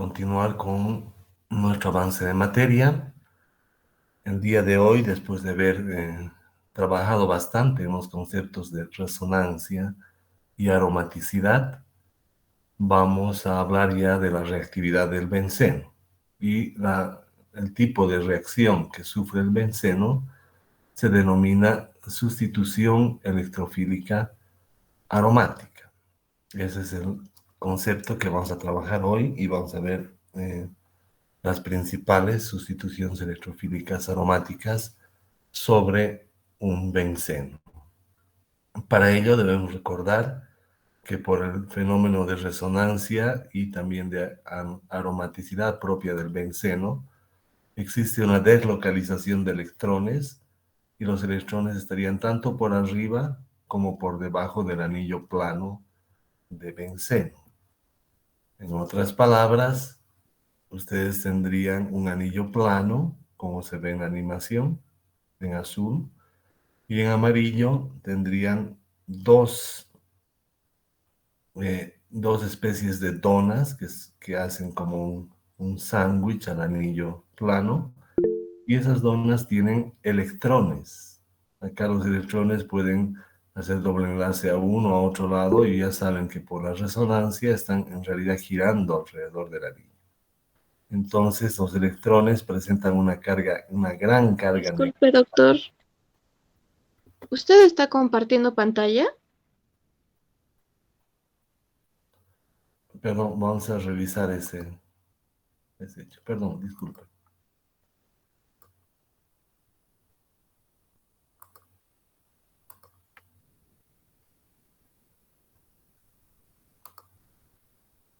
continuar con nuestro avance de materia. El día de hoy, después de haber trabajado bastante en los conceptos de resonancia y aromaticidad, vamos a hablar ya de la reactividad del benceno. Y el tipo de reacción que sufre el benceno se denomina sustitución electrofílica aromática. Ese es el concepto que vamos a trabajar hoy y vamos a ver las principales sustituciones electrofílicas aromáticas sobre un benceno. Para ello debemos recordar que por el fenómeno de resonancia y también de aromaticidad propia del benceno, existe una deslocalización de electrones y los electrones estarían tanto por arriba como por debajo del anillo plano de benceno. En otras palabras, ustedes tendrían un anillo plano, como se ve en la animación, en azul, y en amarillo tendrían dos especies de donas que hacen como un sándwich al anillo plano, y esas donas tienen electrones. Acá los electrones pueden hacer doble enlace a uno, a otro lado, y ya saben que por la resonancia están en realidad girando alrededor del anillo. Entonces los electrones presentan una gran carga negativa. Disculpe, doctor. ¿Usted está compartiendo pantalla? Perdón, vamos a revisar ese hecho. Perdón, disculpe.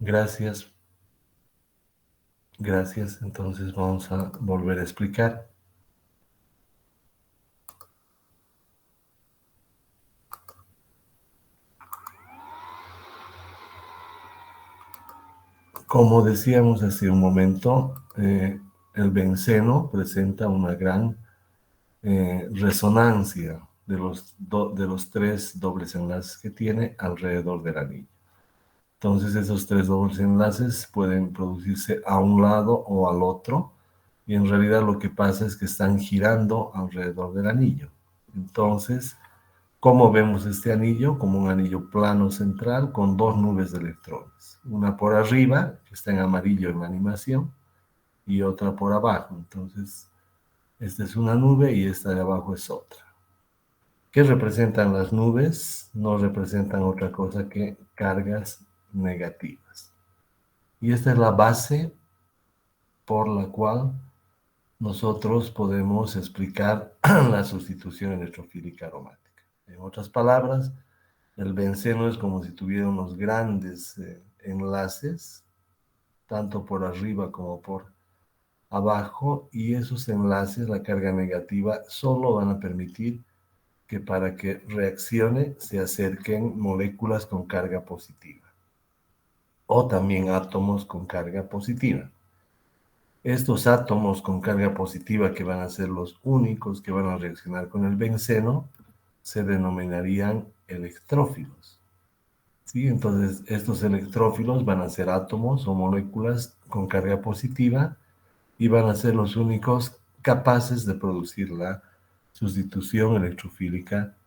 Gracias. Gracias. Entonces vamos a volver a explicar. Como decíamos hace un momento, el benceno presenta una gran resonancia de los tres dobles enlaces que tiene alrededor del anillo. Entonces esos tres dobles enlaces pueden producirse a un lado o al otro, y en realidad lo que pasa es que están girando alrededor del anillo. Entonces, ¿cómo vemos este anillo? Como un anillo plano central con dos nubes de electrones. Una por arriba, que está en amarillo en la animación, y otra por abajo. Entonces, esta es una nube y esta de abajo es otra. ¿Qué representan las nubes? No representan otra cosa que cargas negativas. Y esta es la base por la cual nosotros podemos explicar la sustitución electrofílica aromática. En otras palabras, el benceno es como si tuviera unos grandes enlaces, tanto por arriba como por abajo, y esos enlaces, la carga negativa, solo van a permitir que para que reaccione se acerquen moléculas con carga positiva o también átomos con carga positiva. Estos átomos con carga positiva, que van a ser los únicos que van a reaccionar con el benceno, se denominarían electrófilos. ¿Sí? Entonces, estos electrófilos van a ser átomos o moléculas con carga positiva y van a ser los únicos capaces de producir la sustitución electrofílica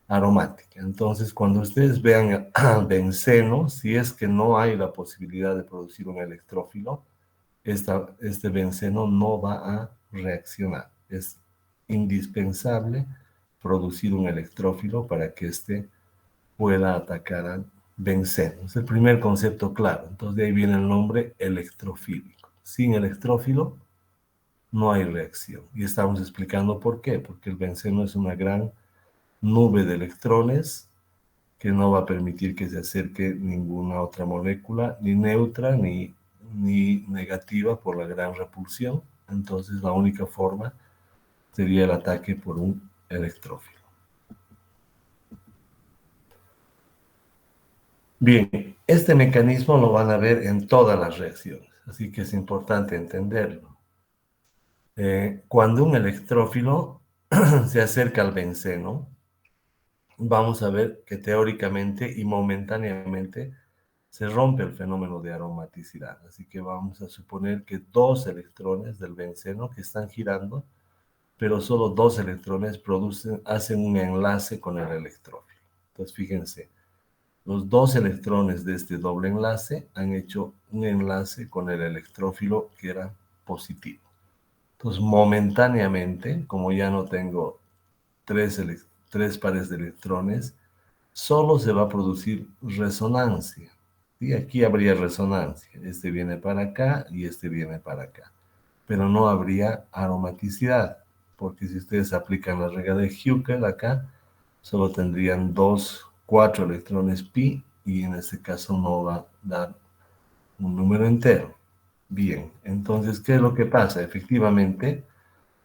aromática. Entonces, cuando ustedes vean al benceno, si es que no hay la posibilidad de producir un electrófilo, este benceno no va a reaccionar. Es indispensable producir un electrófilo para que éste pueda atacar al benceno. Es el primer concepto claro. Entonces de ahí viene el nombre electrofílico. Sin electrófilo no hay reacción. Y estamos explicando por qué. Porque el benceno es una gran nube de electrones que no va a permitir que se acerque ninguna otra molécula, ni neutra ni negativa, por la gran repulsión. Entonces la única forma sería el ataque por un electrófilo. Bien, este mecanismo lo van a ver en todas las reacciones, así que es importante entenderlo. Cuando un electrófilo se acerca al benceno, vamos a ver que teóricamente y momentáneamente se rompe el fenómeno de aromaticidad. Así que vamos a suponer que dos electrones del benceno que están girando, pero solo dos electrones hacen un enlace con el electrófilo. Entonces, fíjense, los dos electrones de este doble enlace han hecho un enlace con el electrófilo que era positivo. Entonces, momentáneamente, como ya no tengo tres pares de electrones, solo se va a producir resonancia. Y aquí habría resonancia. Este viene para acá y este viene para acá. Pero no habría aromaticidad, porque si ustedes aplican la regla de Huckel acá, solo tendrían 4 electrones pi, y en este caso no va a dar un número entero. Bien, entonces, ¿qué es lo que pasa? Efectivamente,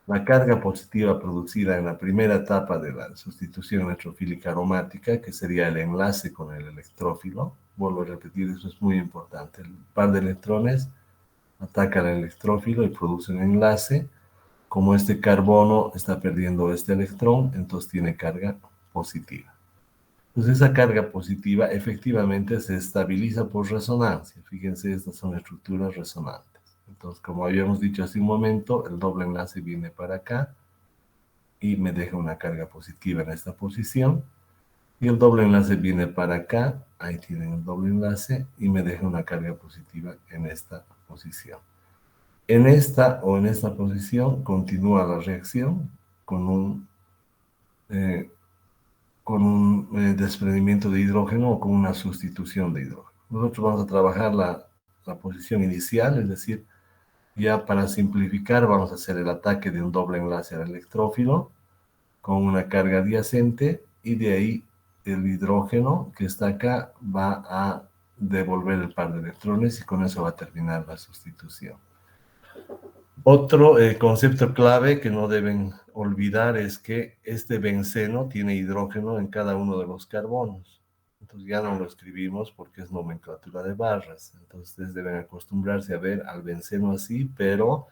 la carga positiva producida en la primera etapa de la sustitución electrofílica aromática, que sería el enlace con el electrófilo, vuelvo a repetir, eso es muy importante, el par de electrones ataca al electrófilo y produce un enlace. Como este carbono está perdiendo este electrón, entonces tiene carga positiva. Entonces esa carga positiva efectivamente se estabiliza por resonancia. Fíjense, estas son estructuras resonantes. Entonces, como habíamos dicho hace un momento, el doble enlace viene para acá y me deja una carga positiva en esta posición. Y el doble enlace viene para acá, ahí tienen el doble enlace, y me deja una carga positiva en esta posición. En esta posición continúa la reacción con un desprendimiento de hidrógeno o con una sustitución de hidrógeno. Nosotros vamos a trabajar la posición inicial, es decir, ya para simplificar vamos a hacer el ataque de un doble enlace al electrófilo con una carga adyacente, y de ahí el hidrógeno que está acá va a devolver el par de electrones y con eso va a terminar la sustitución. Otro concepto clave que no deben olvidar es que este benceno tiene hidrógeno en cada uno de los carbonos. Entonces ya no lo escribimos porque es nomenclatura de barras. Entonces ustedes deben acostumbrarse a ver al benceno así, pero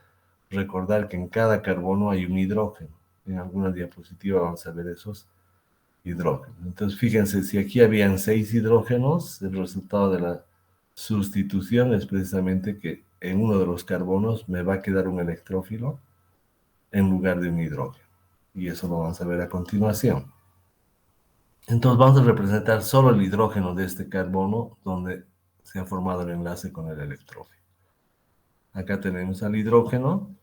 recordar que en cada carbono hay un hidrógeno. En alguna diapositiva vamos a ver esos hidrógenos. Entonces fíjense, si aquí habían 6 hidrógenos, el resultado de la sustitución es precisamente que en uno de los carbonos me va a quedar un electrófilo en lugar de un hidrógeno. Y eso lo vamos a ver a continuación. Entonces vamos a representar solo el hidrógeno de este carbono donde se ha formado el enlace con el electrófilo. Acá tenemos al hidrógeno,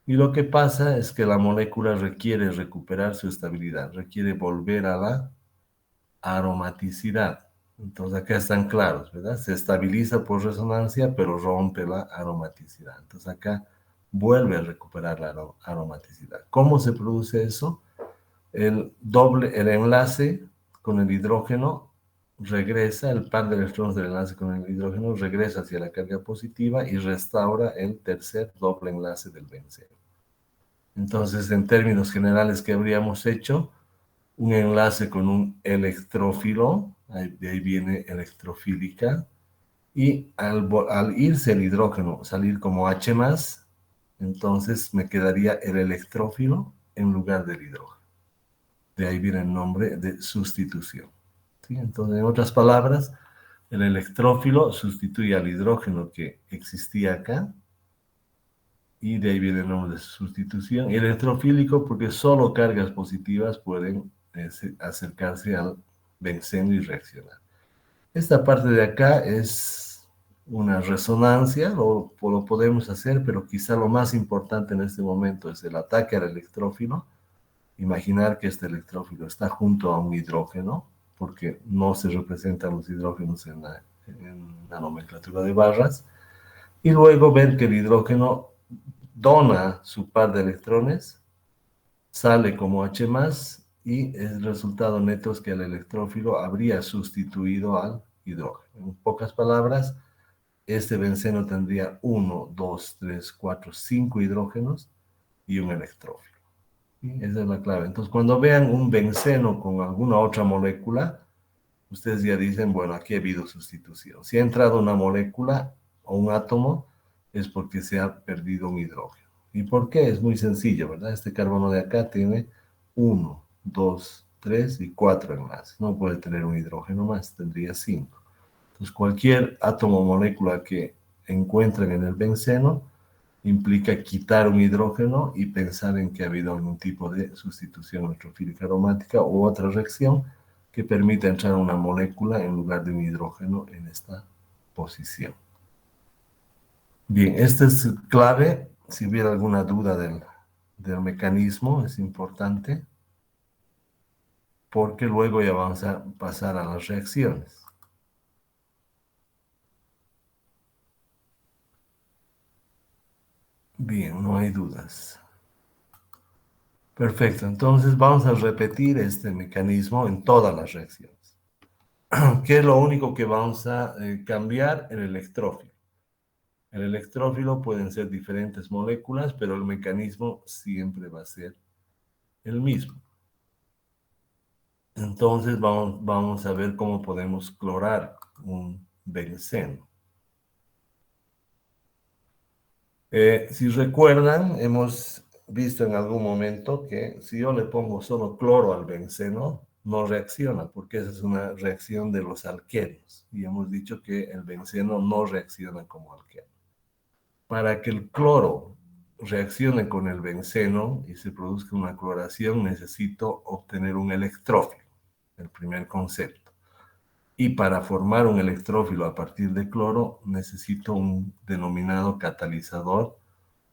y lo que pasa es que la molécula requiere recuperar su estabilidad, requiere volver a la aromaticidad. Entonces acá están claros, ¿verdad? Se estabiliza por resonancia, pero rompe la aromaticidad. Entonces acá vuelve a recuperar la aromaticidad. ¿Cómo se produce eso? El enlace con el hidrógeno regresa, el par de electrones del enlace con el hidrógeno regresa hacia la carga positiva y restaura el tercer doble enlace del benceno. Entonces, en términos generales, ¿qué habríamos hecho? Un enlace con un electrófilo, de ahí viene electrofílica, y al irse el hidrógeno, salir como H+, entonces me quedaría el electrófilo en lugar del hidrógeno. De ahí viene el nombre de sustitución. ¿Sí? Entonces, en otras palabras, el electrófilo sustituye al hidrógeno que existía acá, y de ahí viene el nombre de sustitución. Y electrofílico porque solo cargas positivas pueden acercarse al benceno y reaccionar. Esta parte de acá es una resonancia, lo podemos hacer, pero quizá lo más importante en este momento es el ataque al electrófilo. Imaginar que este electrófilo está junto a un hidrógeno, porque no se representan los hidrógenos en la nomenclatura de barras, y luego ver que el hidrógeno dona su par de electrones, sale como H+, y el resultado neto es que el electrófilo habría sustituido al hidrógeno. En pocas palabras, este benceno tendría 1, 2, 3, 4, 5 hidrógenos y un electrófilo. ¿Sí? Esa es la clave. Entonces, cuando vean un benceno con alguna otra molécula, ustedes ya dicen, bueno, aquí ha habido sustitución. Si ha entrado una molécula o un átomo, es porque se ha perdido un hidrógeno. ¿Y por qué? Es muy sencillo, ¿verdad? Este carbono de acá tiene 1, 2, 3 y 4 enlaces. No puede tener un hidrógeno más, tendría 5. Entonces, cualquier átomo o molécula que encuentren en el benceno implica quitar un hidrógeno y pensar en que ha habido algún tipo de sustitución electrofílica aromática u otra reacción que permita entrar una molécula en lugar de un hidrógeno en esta posición. Bien, este es clave. Si hubiera alguna duda del mecanismo, es importante, porque luego ya vamos a pasar a las reacciones. Bien, no hay dudas. Perfecto, entonces vamos a repetir este mecanismo en todas las reacciones. ¿Qué es lo único que vamos a cambiar? El electrófilo. El electrófilo pueden ser diferentes moléculas, pero el mecanismo siempre va a ser el mismo. Entonces vamos a ver cómo podemos clorar un benceno. Si recuerdan, hemos visto en algún momento que si yo le pongo solo cloro al benceno, no reacciona, porque esa es una reacción de los alquenos. Y hemos dicho que el benceno no reacciona como alqueno. Para que el cloro reaccione con el benceno y se produzca una cloración, necesito obtener un electrófilo, el primer concepto. Y para formar un electrófilo a partir de cloro, necesito un denominado catalizador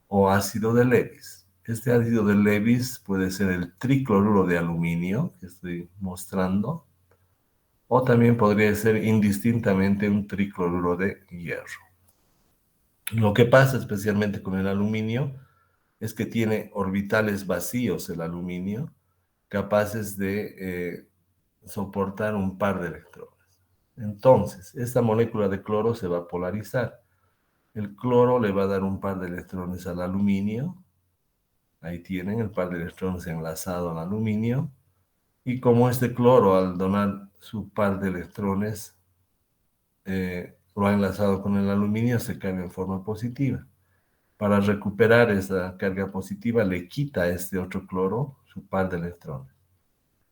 o ácido de Lewis. Este ácido de Lewis puede ser el tricloruro de aluminio, que estoy mostrando, o también podría ser indistintamente un tricloruro de hierro. Lo que pasa especialmente con el aluminio es que tiene orbitales vacíos el aluminio, capaces de soportar un par de electrones. Entonces, esta molécula de cloro se va a polarizar. El cloro le va a dar un par de electrones al aluminio. Ahí tienen el par de electrones enlazado al aluminio. Y como este cloro, al donar su par de electrones, lo ha enlazado con el aluminio, se carga en forma positiva. Para recuperar esa carga positiva, le quita a este otro cloro su par de electrones.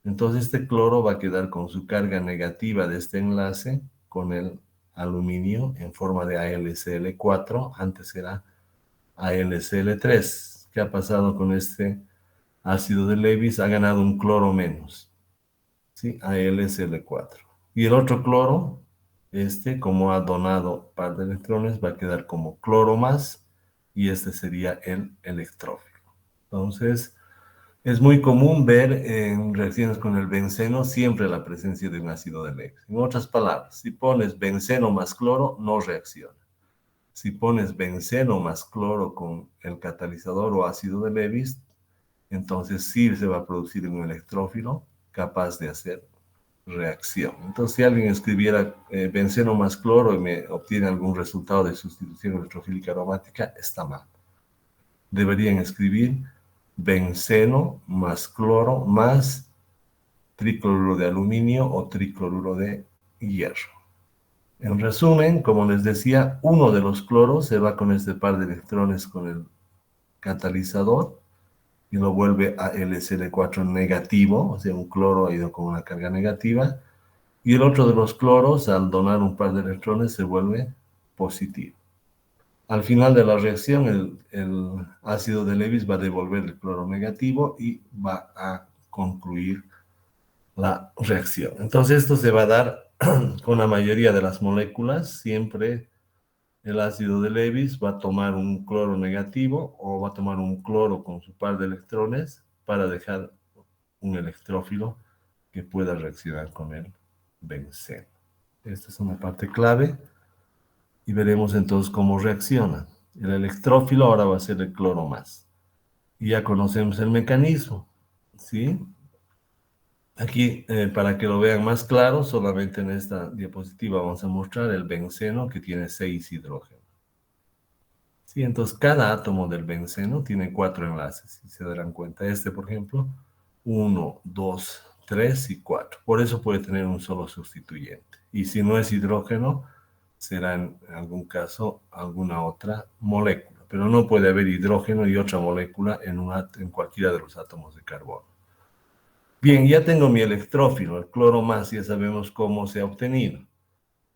Entonces este cloro va a quedar con su carga negativa de este enlace con el aluminio en forma de AlCl4, antes era AlCl3. ¿Qué ha pasado con este ácido de Lewis? Ha ganado un cloro menos, ¿sí? AlCl4. Y el otro cloro, como ha donado par de electrones, va a quedar como cloro más, y este sería el electrófilo. Entonces, es muy común ver en reacciones con el benceno siempre la presencia de un ácido de Lewis. En otras palabras, si pones benceno más cloro, no reacciona. Si pones benceno más cloro con el catalizador o ácido de Lewis, entonces sí se va a producir un electrófilo capaz de hacer reacción. Entonces, si alguien escribiera benceno más cloro y me obtiene algún resultado de sustitución electrofílica aromática, está mal. Deberían escribir benceno más cloro más tricloruro de aluminio o tricloruro de hierro. En resumen, como les decía, uno de los cloros se va con este par de electrones con el catalizador y lo vuelve a LCl4 negativo, o sea, un cloro ha ido con una carga negativa, y el otro de los cloros, al donar un par de electrones, se vuelve positivo. Al final de la reacción, el ácido de Lewis va a devolver el cloro negativo y va a concluir la reacción. Entonces, esto se va a dar con la mayoría de las moléculas. Siempre el ácido de Lewis va a tomar un cloro negativo o va a tomar un cloro con su par de electrones para dejar un electrófilo que pueda reaccionar con el benceno. Esta es una parte clave. Y veremos entonces cómo reacciona. El electrófilo ahora va a ser el cloro más. Y ya conocemos el mecanismo, ¿sí? Aquí, para que lo vean más claro, solamente en esta diapositiva vamos a mostrar el benceno que tiene 6 hidrógenos. ¿Sí? Entonces, cada átomo del benceno tiene 4 enlaces. Si se darán cuenta, por ejemplo, 1, 2, 3 y 4. Por eso puede tener un solo sustituyente. Y si no es hidrógeno, será en algún caso alguna otra molécula, pero no puede haber hidrógeno y otra molécula en cualquiera de los átomos de carbono. Bien, ya tengo mi electrófilo, el cloro más, ya sabemos cómo se ha obtenido.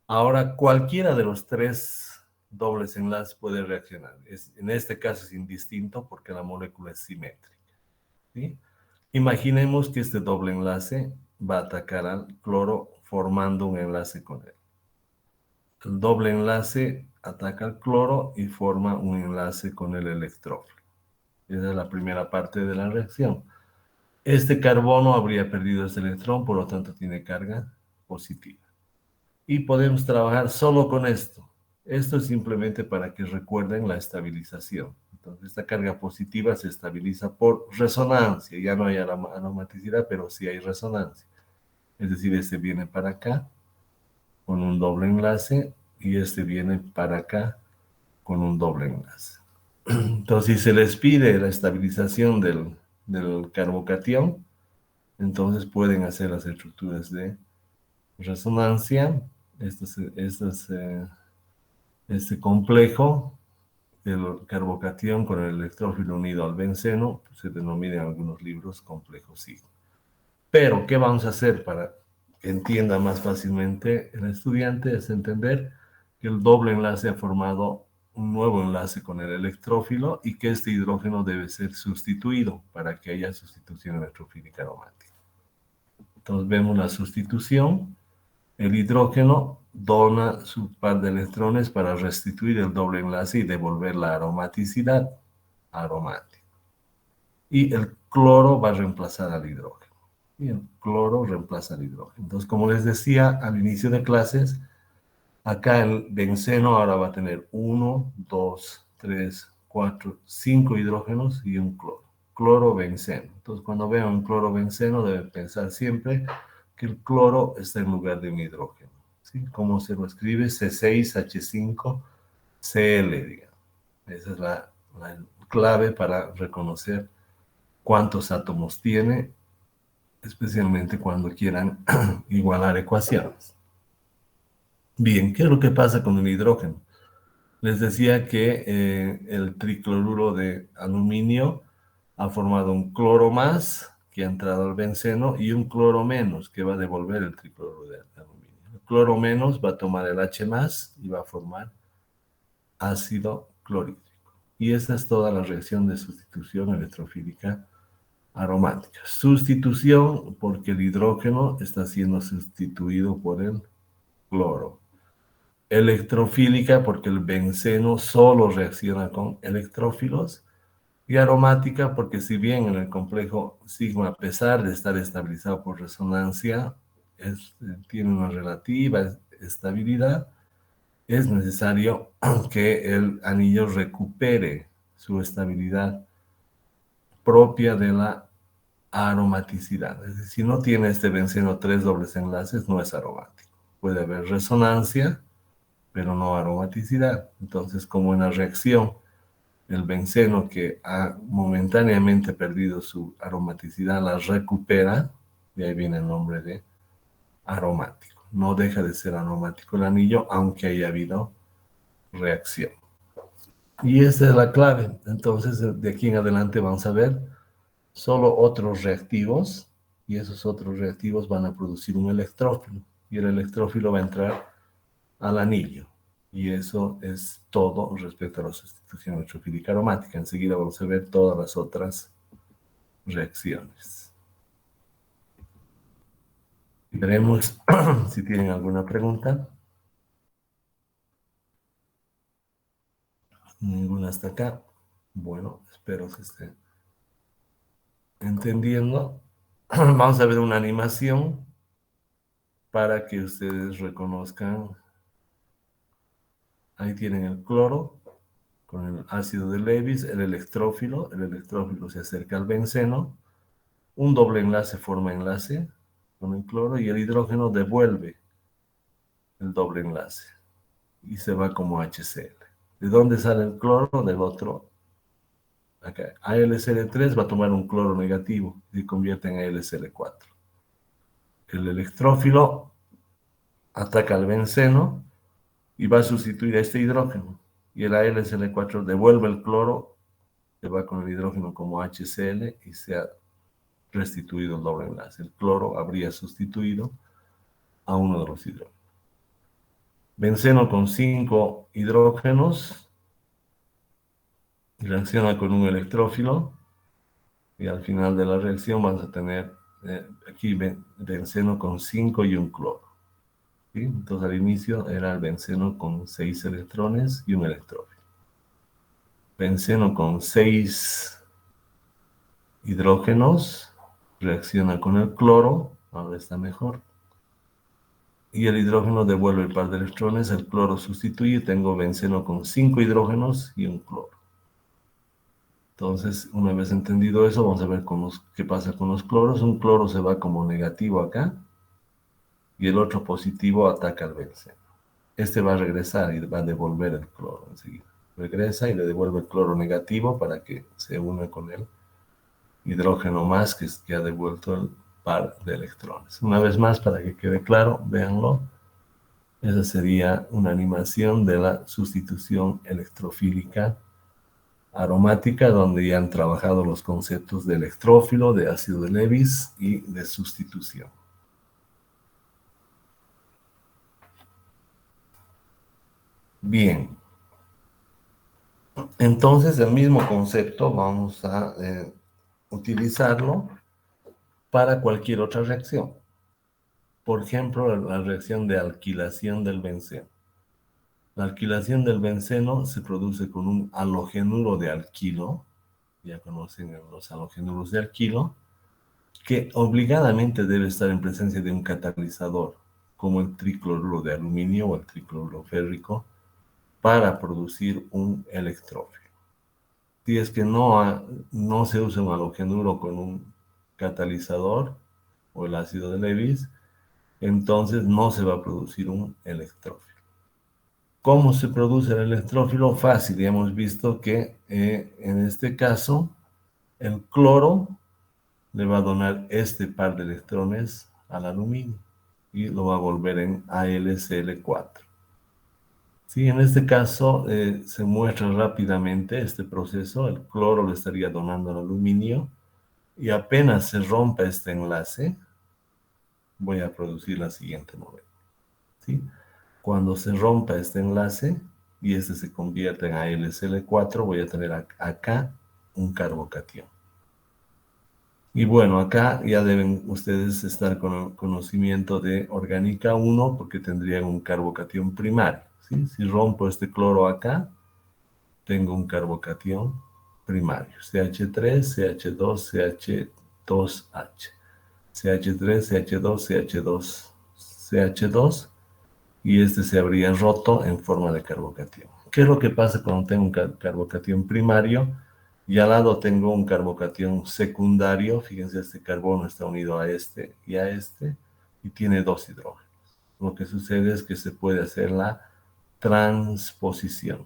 Ahora, cualquiera de los tres dobles enlaces puede reaccionar. En este caso es indistinto porque la molécula es simétrica, ¿sí? Imaginemos que este doble enlace va a atacar al cloro formando un enlace con él. El doble enlace ataca al cloro y forma un enlace con el electrófilo. Esa es la primera parte de la reacción. Este carbono habría perdido este electrón, por lo tanto tiene carga positiva. Y podemos trabajar solo con esto. Esto es simplemente para que recuerden la estabilización. Entonces, esta carga positiva se estabiliza por resonancia. Ya no hay aromaticidad, pero sí hay resonancia. Es decir, este viene para acá con un doble enlace y este viene para acá con un doble enlace. Entonces, si se les pide la estabilización del carbocatión, entonces pueden hacer las estructuras de resonancia. Este complejo del carbocatión con el electrófilo unido al benceno se denomina en algunos libros complejo sigma. Pero, ¿qué vamos a hacer para que entienda más fácilmente el estudiante? Es entender que el doble enlace ha formado un nuevo enlace con el electrófilo y que este hidrógeno debe ser sustituido para que haya sustitución electrofílica aromática. Entonces vemos la sustitución. El hidrógeno dona su par de electrones para restituir el doble enlace y devolver la aromaticidad aromática. Y el cloro va a reemplazar al hidrógeno. Y el cloro reemplaza al hidrógeno. Entonces, como les decía al inicio de clases, acá el benceno ahora va a tener 1, 2, 3, 4, 5 hidrógenos y un cloro. Cloro-benceno. Entonces, cuando vean un cloro-benceno, deben pensar siempre que el cloro está en lugar de un hidrógeno. ¿Sí? ¿Cómo se lo escribe? C6H5Cl, digamos. Esa es la clave para reconocer cuántos átomos tiene, especialmente cuando quieran igualar ecuaciones. Bien, ¿qué es lo que pasa con el hidrógeno? Les decía que el tricloruro de aluminio ha formado un cloro más que ha entrado al benceno y un cloro menos que va a devolver el tricloruro de aluminio. El cloro menos va a tomar el H más y va a formar ácido clorhídrico. Y esa es toda la reacción de sustitución electrofílica aromática. Sustitución porque el hidrógeno está siendo sustituido por el cloro. Electrofílica porque el benceno solo reacciona con electrófilos. Y aromática porque si bien en el complejo sigma, a pesar de estar estabilizado por resonancia, tiene una relativa estabilidad, es necesario que el anillo recupere su estabilidad propia de la aromaticidad. Es decir, si no tiene este benceno tres dobles enlaces, no es aromático. Puede haber resonancia, pero no aromaticidad. Entonces, como una reacción, el benceno que ha momentáneamente perdido su aromaticidad la recupera, y ahí viene el nombre de aromático. No deja de ser aromático el anillo, aunque haya habido reacción. Y esta es la clave. Entonces, de aquí en adelante vamos a ver solo otros reactivos, y esos otros reactivos van a producir un electrófilo, y el electrófilo va a entrar al anillo. Y eso es todo respecto a la sustitución electrofílica aromática. Enseguida vamos a ver todas las otras reacciones. Veremos si tienen alguna pregunta. Ninguna hasta acá. Bueno, espero que estén entendiendo. Vamos a ver una animación para que ustedes reconozcan. Ahí tienen el cloro con el ácido de Lewis, el electrófilo se acerca al benceno, un doble enlace forma enlace con el cloro y el hidrógeno devuelve el doble enlace y se va como HCl. ¿De dónde sale el cloro? Del otro. Acá, AlCl3 va a tomar un cloro negativo y se convierte en AlCl4. El electrófilo ataca al benceno y va a sustituir a este hidrógeno. Y el AlCl4 devuelve el cloro, se va con el hidrógeno como HCl y se ha restituido el doble enlace. El cloro habría sustituido a uno de los hidrógenos. Benceno con 5 hidrógenos reacciona con un electrófilo y al final de la reacción vamos a tener aquí benceno con 5 y un cloro. ¿Sí? Entonces al inicio era el benceno con 6 electrones y un electrófilo. Benceno con 6 hidrógenos reacciona con el cloro, ahora está mejor. Y el hidrógeno devuelve el par de electrones, el cloro sustituye, tengo benceno con 5 hidrógenos y un cloro. Entonces, una vez entendido eso, vamos a ver qué pasa con los cloros. Un cloro se va como negativo acá y el otro positivo ataca al benceno. Este va a regresar y va a devolver el cloro enseguida. Regresa y le devuelve el cloro negativo para que se una con el hidrógeno más que ha devuelto el par de electrones. Una vez más, para que quede claro, véanlo. Esa sería una animación de la sustitución electrofílica aromática, donde ya han trabajado los conceptos de electrófilo, de ácido de Lewis y de sustitución. Bien, entonces el mismo concepto vamos a utilizarlo para cualquier otra reacción. Por ejemplo, la reacción de alquilación del benceno. La alquilación del benceno se produce con un halogenuro de alquilo, ya conocen los halogenuros de alquilo, que obligadamente debe estar en presencia de un catalizador, como el tricloruro de aluminio o el tricloruro férrico, para producir un electrófilo. Si es que no se usa un halogenuro con un catalizador o el ácido de Lewis, entonces no se va a producir un electrófilo. ¿Cómo se produce el electrófilo? Fácil, ya hemos visto que en este caso el cloro le va a donar este par de electrones al aluminio y lo va a volver en AlCl4. Sí, en este caso se muestra rápidamente este proceso, el cloro le estaría donando al aluminio y apenas se rompa este enlace, voy a producir la siguiente molécula. ¿Sí? Cuando se rompa este enlace y este se convierte en AlCl4, voy a tener acá un carbocatión. Y bueno, acá ya deben ustedes estar con el conocimiento de orgánica 1 porque tendrían un carbocatión primario. ¿Sí? Si rompo este cloro acá, tengo un carbocatión primario. CH3, CH2, CH2H. CH3, CH2, CH2, CH2. Y este se habría roto en forma de carbocatión. ¿Qué es lo que pasa cuando tengo un carbocatión primario? Y al lado tengo un carbocatión secundario. Fíjense, este carbono está unido a este y tiene 2 hidrógenos. Lo que sucede es que se puede hacer la transposición.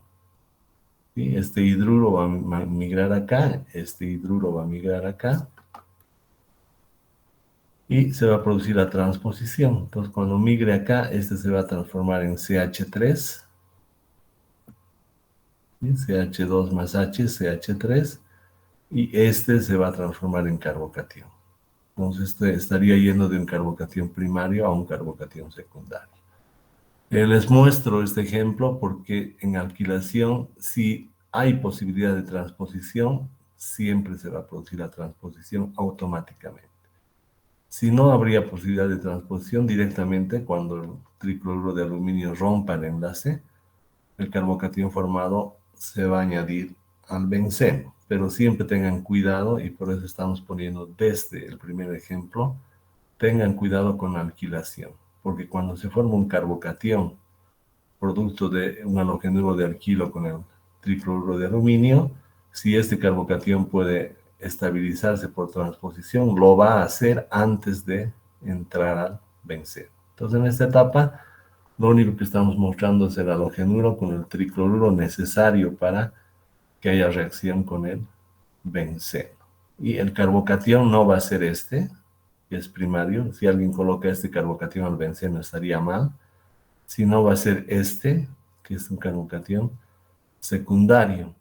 ¿Sí? Este hidruro va a migrar acá, este hidruro va a migrar acá, y se va a producir la transposición. Entonces, cuando migre acá, este se va a transformar en CH3, ¿sí? CH2 más H, CH3, y este se va a transformar en carbocatión. Entonces, este estaría yendo de un carbocatión primario a un carbocatión secundario. Les muestro este ejemplo porque en alquilación, si hay posibilidad de transposición, siempre se va a producir la transposición automáticamente. Si no habría posibilidad de transposición directamente, cuando el tricloruro de aluminio rompa el enlace, el carbocatión formado se va a añadir al benceno. Pero siempre tengan cuidado, y por eso estamos poniendo desde el primer ejemplo, tengan cuidado con la alquilación, porque cuando se forma un carbocatión, producto de un halogenuro de alquilo con el tricloruro de aluminio, si este carbocatión puede estabilizarse por transposición, lo va a hacer antes de entrar al benceno. Entonces, en esta etapa, lo único que estamos mostrando es el halogenuro con el tricloruro necesario para que haya reacción con el benceno. Y el carbocatión no va a ser este, que es primario. Si alguien coloca este carbocatión al benceno estaría mal. Si no, va a ser este, que es un carbocatión secundario.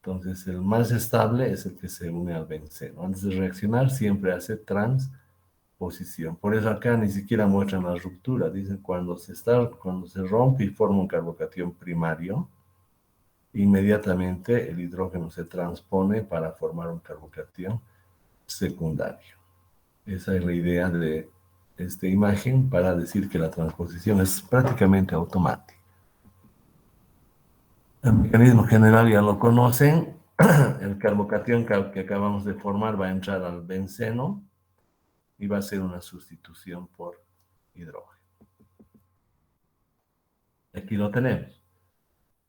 Entonces, el más estable es el que se une al benceno. Antes de reaccionar, siempre hace posición. Por eso acá ni siquiera muestran la ruptura. Dicen cuando se rompe y forma un carbocatión primario, inmediatamente el hidrógeno se transpone para formar un carbocatión secundario. Esa es la idea de esta imagen para decir que la transposición es prácticamente automática. El mecanismo general ya lo conocen. El carbocatión que acabamos de formar va a entrar al benceno y va a ser una sustitución por hidrógeno. Aquí lo tenemos.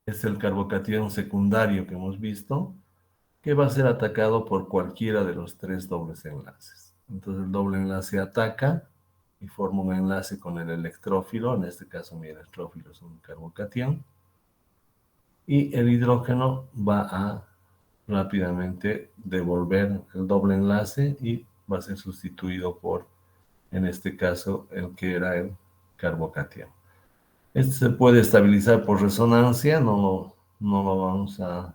Es el carbocatión secundario que hemos visto, que va a ser atacado por cualquiera de los tres dobles enlaces. Entonces el doble enlace ataca y forma un enlace con el electrófilo. En este caso mi electrófilo es un carbocatión. Y el hidrógeno va a rápidamente devolver el doble enlace y va a ser sustituido por, en este caso, el que era el carbocatión. Este se puede estabilizar por resonancia, no lo vamos a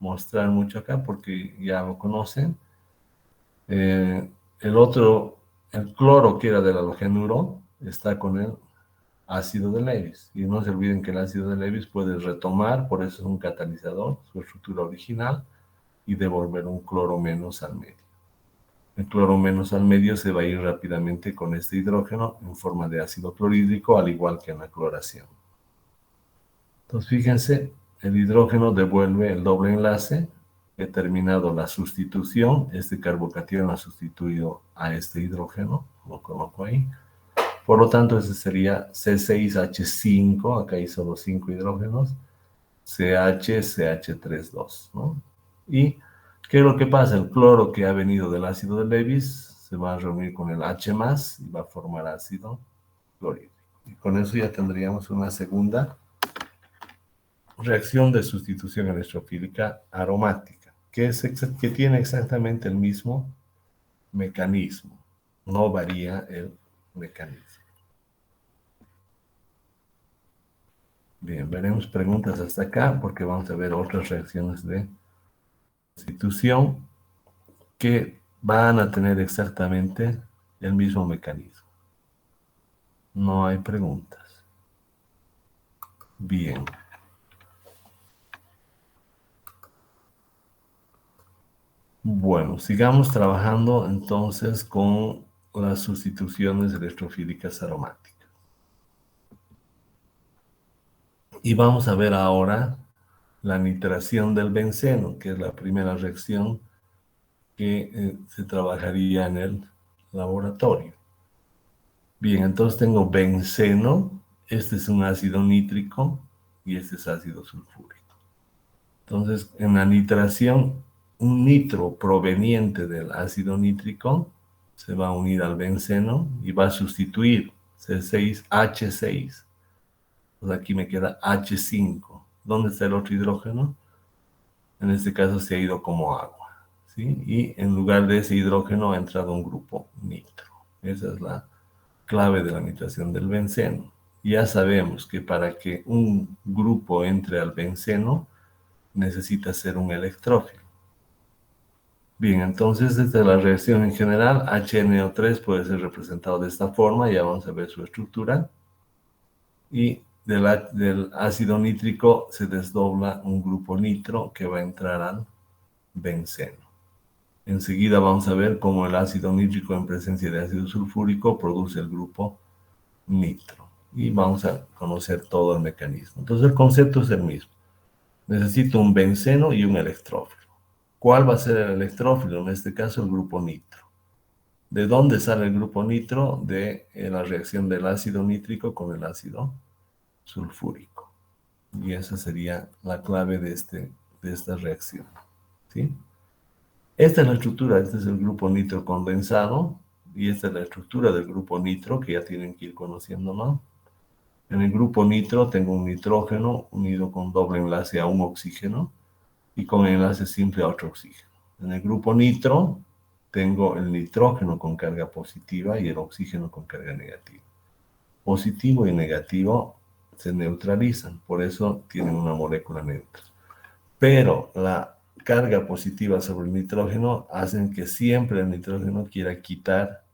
mostrar mucho acá porque ya lo conocen. El cloro que era del halogenuro está con el ácido de Lewis. Y no se olviden que el ácido de Lewis puede retomar, por eso es un catalizador, su estructura original, y devolver un cloro menos al medio. El cloro menos al medio se va a ir rápidamente con este hidrógeno en forma de ácido clorhídrico, al igual que en la cloración. Entonces, fíjense, el hidrógeno devuelve el doble enlace. He terminado la sustitución. Este carbocatión ha sustituido a este hidrógeno. Lo coloco ahí. Por lo tanto, ese sería C6H5. Acá hay solo 5 hidrógenos. CH3, ¿no? ¿Y qué es lo que pasa? El cloro que ha venido del ácido de Lewis se va a reunir con el H+, y va a formar ácido clorhídrico. Y con eso ya tendríamos una segunda reacción de sustitución electrofílica aromática, que tiene exactamente el mismo mecanismo. No varía el mecanismo. Bien, veremos preguntas hasta acá porque vamos a ver otras reacciones de sustitución que van a tener exactamente el mismo mecanismo. No hay preguntas. Bien. Bueno, sigamos trabajando entonces con las sustituciones electrofílicas aromáticas. Y vamos a ver ahora la nitración del benceno, que es la primera reacción que se trabajaría en el laboratorio. Bien, entonces tengo benceno, este es un ácido nítrico y este es ácido sulfúrico. Entonces, en la nitración, un nitro proveniente del ácido nítrico se va a unir al benceno y va a sustituir C6H6. Pues aquí me queda H5. ¿Dónde está el otro hidrógeno? En este caso se ha ido como agua, ¿sí? Y en lugar de ese hidrógeno ha entrado un grupo nitro. Esa es la clave de la nitración del benceno. Ya sabemos que para que un grupo entre al benceno necesita ser un electrófilo. Bien, entonces desde la reacción en general, HNO3 puede ser representado de esta forma, ya vamos a ver su estructura. Y del ácido nítrico se desdobla un grupo nitro que va a entrar al benceno. Enseguida vamos a ver cómo el ácido nítrico en presencia de ácido sulfúrico produce el grupo nitro. Y vamos a conocer todo el mecanismo. Entonces el concepto es el mismo. Necesito un benceno y un electrófilo. ¿Cuál va a ser el electrófilo? En este caso el grupo nitro. ¿De dónde sale el grupo nitro? De la reacción del ácido nítrico con el ácido sulfúrico. Y esa sería la clave de esta reacción. ¿Sí? Esta es la estructura, este es el grupo nitro condensado, y esta es la estructura del grupo nitro, que ya tienen que ir conociendo, ¿no? En el grupo nitro tengo un nitrógeno unido con doble enlace a un oxígeno, y con enlace simple a otro oxígeno. En el grupo nitro tengo el nitrógeno con carga positiva y el oxígeno con carga negativa. Positivo y negativo se neutralizan, por eso tienen una molécula neutra. Pero la carga positiva sobre el nitrógeno hacen que siempre el nitrógeno quiera quitar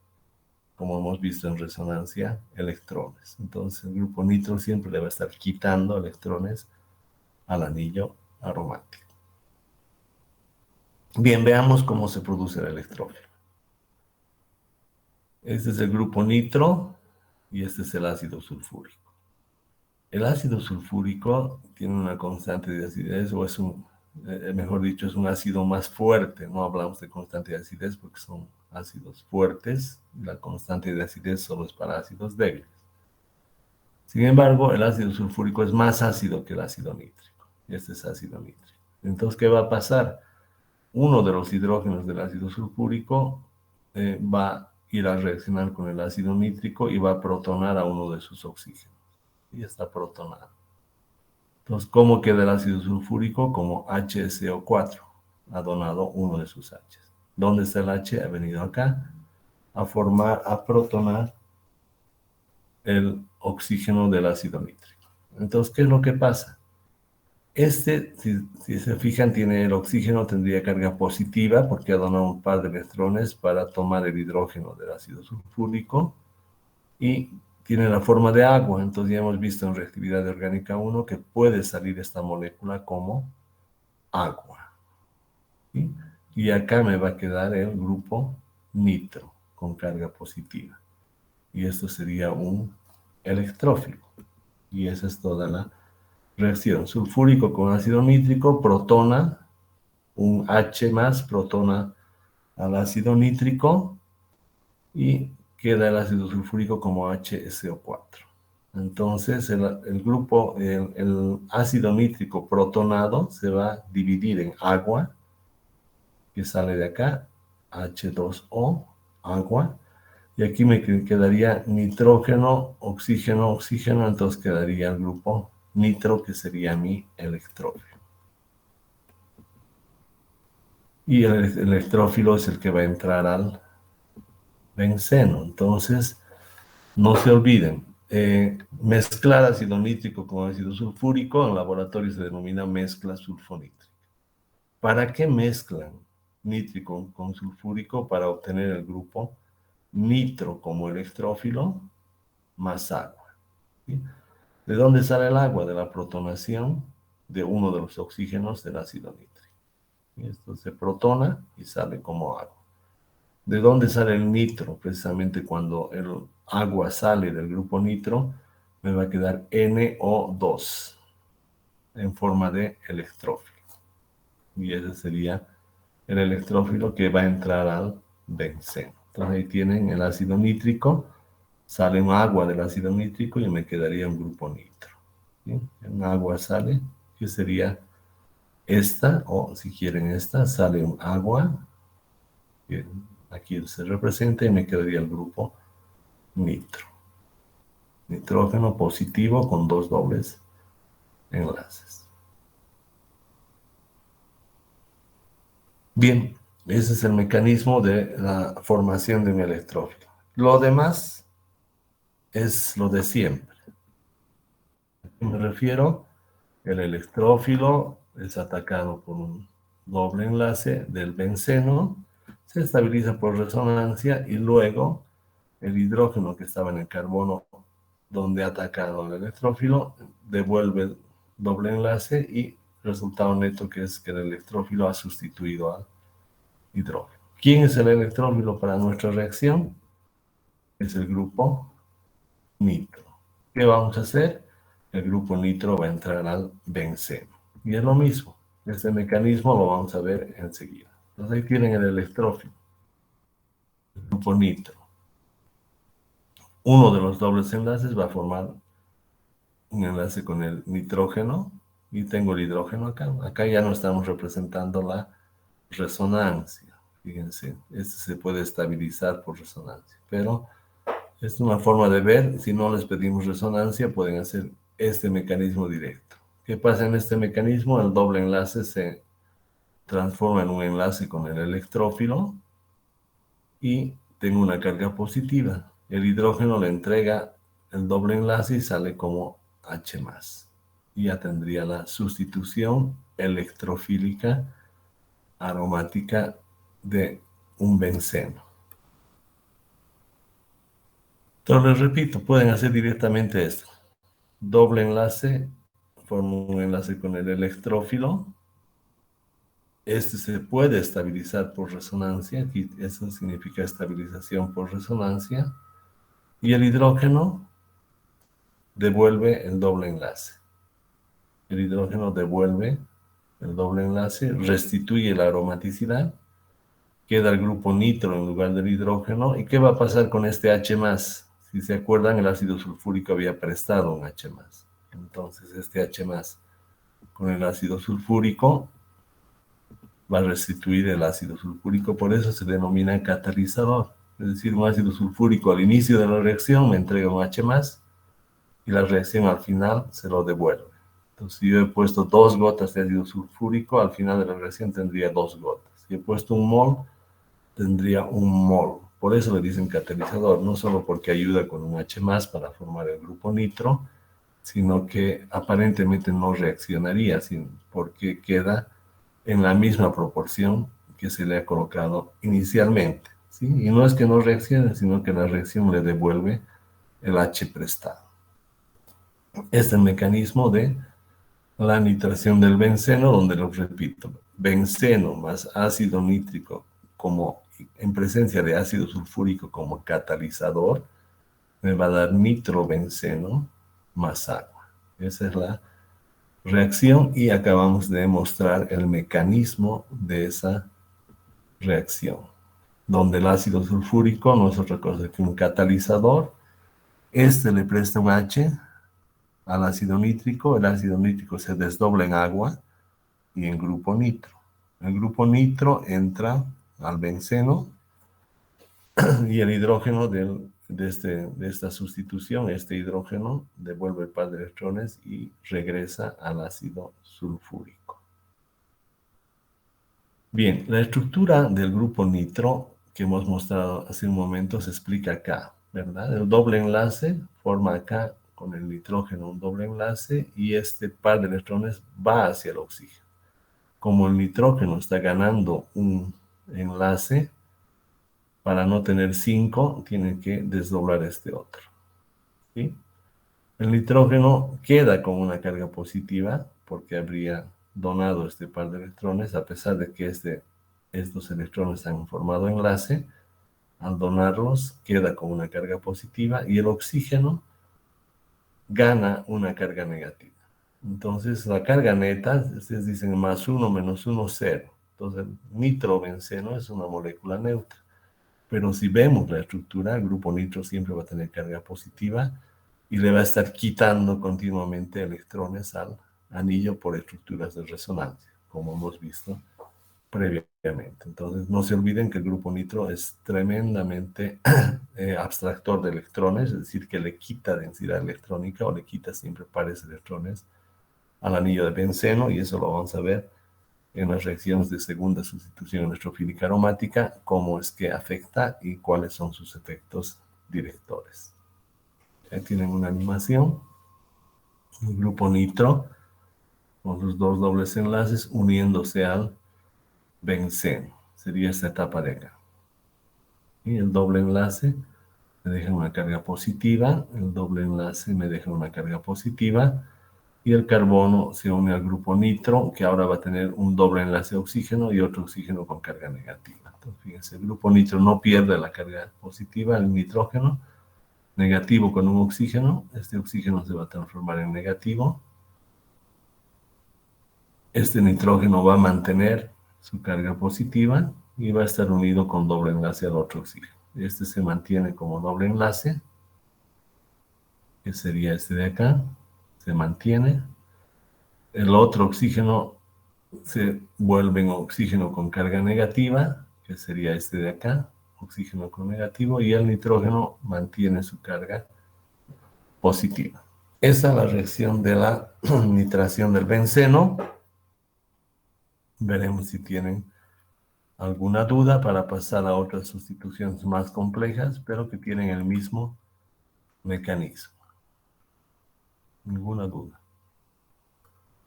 como hemos visto en resonancia, electrones. Entonces el grupo nitro siempre le va a estar quitando electrones al anillo aromático. Bien, veamos cómo se produce el electrófilo. Este es el grupo nitro y este es el ácido sulfúrico. El ácido sulfúrico tiene una constante de acidez, o es mejor dicho, es un ácido más fuerte. No hablamos de constante de acidez porque son ácidos fuertes. La constante de acidez solo es para ácidos débiles. Sin embargo, el ácido sulfúrico es más ácido que el ácido nítrico. Este es ácido nítrico. Entonces, ¿qué va a pasar? Uno de los hidrógenos del ácido sulfúrico va a ir a reaccionar con el ácido nítrico y va a protonar a uno de sus oxígenos. Y está protonado. Entonces, ¿cómo queda el ácido sulfúrico? Como HSO4. Ha donado uno de sus H. ¿Dónde está el H? Ha venido acá a protonar el oxígeno del ácido nítrico. Entonces, ¿qué es lo que pasa? Si se fijan, tiene el oxígeno, tendría carga positiva porque ha donado un par de electrones para tomar el hidrógeno del ácido sulfúrico y tiene la forma de agua. Entonces ya hemos visto en reactividad orgánica 1 que puede salir esta molécula como agua. ¿Sí? Y acá me va a quedar el grupo nitro con carga positiva. Y esto sería un electrófilo. Y esa es toda la reacción. Sulfúrico con ácido nítrico, protona, un H más, protona al ácido nítrico y queda el ácido sulfúrico como HSO4. Entonces el ácido nítrico protonado se va a dividir en agua, que sale de acá, H2O, agua, y aquí me quedaría nitrógeno, oxígeno, oxígeno, entonces quedaría el grupo nitro, que sería mi electrófilo. Y el electrófilo es el que va a entrar al benceno. Entonces, no se olviden, mezclar ácido nítrico con ácido sulfúrico en laboratorio se denomina mezcla sulfonítrica. ¿Para qué mezclan nítrico con sulfúrico? Para obtener el grupo nitro como electrófilo más agua. ¿Sí? ¿De dónde sale el agua? De la protonación de uno de los oxígenos del ácido nítrico. Y esto se protona y sale como agua. ¿De dónde sale el nitro? Precisamente cuando el agua sale del grupo nitro, me va a quedar NO2 en forma de electrófilo. Y ese sería el electrófilo que va a entrar al benceno. Entonces ahí tienen el ácido nítrico, sale un agua del ácido nítrico y me quedaría un grupo nitro. ¿Sí? En agua sale, que sería esta, o si quieren esta, sale un agua, que aquí se representa y me quedaría el grupo nitro. Nitrógeno positivo con dos dobles enlaces. Bien, ese es el mecanismo de la formación de mi electrófilo. Lo demás es lo de siempre. ¿A qué me refiero? El electrófilo es atacado por un doble enlace del benceno, se estabiliza por resonancia y luego el hidrógeno que estaba en el carbono donde ha atacado el electrófilo devuelve el doble enlace y resultado neto que es que el electrófilo ha sustituido al hidrógeno. ¿Quién es el electrófilo para nuestra reacción? Es el grupo nitro. ¿Qué vamos a hacer? El grupo nitro va a entrar al benceno. Y es lo mismo. Este mecanismo lo vamos a ver enseguida. Entonces ahí tienen el electrófilo, el grupo nitro. Uno de los dobles enlaces va a formar un enlace con el nitrógeno y tengo el hidrógeno acá. Acá ya no estamos representando la resonancia. Fíjense, este se puede estabilizar por resonancia, pero es una forma de ver. Si no les pedimos resonancia, pueden hacer este mecanismo directo. ¿Qué pasa en este mecanismo? El doble enlace se transforma en un enlace con el electrófilo y tengo una carga positiva. El hidrógeno le entrega el doble enlace y sale como H+. Y ya tendría la sustitución electrofílica aromática de un benceno. Pero les repito, pueden hacer directamente esto. Doble enlace, formo un enlace con el electrófilo. Este se puede estabilizar por resonancia, aquí eso significa estabilización por resonancia, y el hidrógeno devuelve el doble enlace. El hidrógeno devuelve el doble enlace, restituye la aromaticidad, queda el grupo nitro en lugar del hidrógeno. ¿Y qué va a pasar con este H+? Si se acuerdan, el ácido sulfúrico había prestado un H+. Entonces este H+, con el ácido sulfúrico, va a restituir el ácido sulfúrico, por eso se denomina catalizador. Es decir, un ácido sulfúrico al inicio de la reacción me entrega un H+, y la reacción al final se lo devuelve. Entonces, si yo he puesto 2 gotas de ácido sulfúrico, al final de la reacción tendría 2 gotas. Si he puesto 1 mol, tendría 1 mol. Por eso le dicen catalizador, no solo porque ayuda con un H+ para formar el grupo nitro, sino que aparentemente no reaccionaría, porque queda en la misma proporción que se le ha colocado inicialmente, ¿sí? Y no es que no reaccione, sino que la reacción le devuelve el H prestado. Este es el mecanismo de la nitración del benceno, donde lo repito, benceno más ácido nítrico como en presencia de ácido sulfúrico como catalizador, me va a dar nitrobenceno más agua. Esa es la reacción y acabamos de mostrar el mecanismo de esa reacción, donde el ácido sulfúrico no es otra cosa que un catalizador. Este le presta un H al ácido nítrico, el ácido nítrico se desdobla en agua y en grupo nitro. El grupo nitro entra al benceno y el hidrógeno de esta sustitución, este hidrógeno devuelve el par de electrones y regresa al ácido sulfúrico. Bien, la estructura del grupo nitro que hemos mostrado hace un momento se explica acá, ¿verdad? El doble enlace forma acá con el nitrógeno un doble enlace y este par de electrones va hacia el oxígeno. Como el nitrógeno está ganando un enlace, para no tener 5, tiene que desdoblar este otro, ¿sí? El nitrógeno queda con una carga positiva porque habría donado este par de electrones, a pesar de que estos electrones han formado enlace. Al donarlos queda con una carga positiva y el oxígeno gana una carga negativa. Entonces la carga neta, ustedes dicen +1 -1, 0. Entonces el nitrobenceno es una molécula neutra. Pero si vemos la estructura, el grupo nitro siempre va a tener carga positiva y le va a estar quitando continuamente electrones al anillo por estructuras de resonancia, como hemos visto previamente. Entonces, no se olviden que el grupo nitro es tremendamente abstractor de electrones, es decir, que le quita densidad electrónica o le quita siempre pares de electrones al anillo de benceno, y eso lo vamos a ver en las reacciones de segunda sustitución electrofílica aromática, cómo es que afecta y cuáles son sus efectos directores. Aquí tienen una animación, el grupo nitro, con sus 2 dobles enlaces uniéndose al benceno. Sería esta etapa de acá. Y el doble enlace me deja una carga positiva, el doble enlace me deja una carga positiva, y el carbono se une al grupo nitro, que ahora va a tener un doble enlace de oxígeno y otro oxígeno con carga negativa. Entonces, fíjense, el grupo nitro no pierde la carga positiva, el nitrógeno, negativo con un oxígeno, este oxígeno se va a transformar en negativo, este nitrógeno va a mantener su carga positiva y va a estar unido con doble enlace al otro oxígeno. Este se mantiene como doble enlace, que sería este de acá, se mantiene. El otro oxígeno se vuelve en oxígeno con carga negativa, que sería este de acá, oxígeno con negativo, y el nitrógeno mantiene su carga positiva. Esa es la reacción de la nitración del benceno. Veremos si tienen alguna duda para pasar a otras sustituciones más complejas, pero que tienen el mismo mecanismo. Ninguna duda.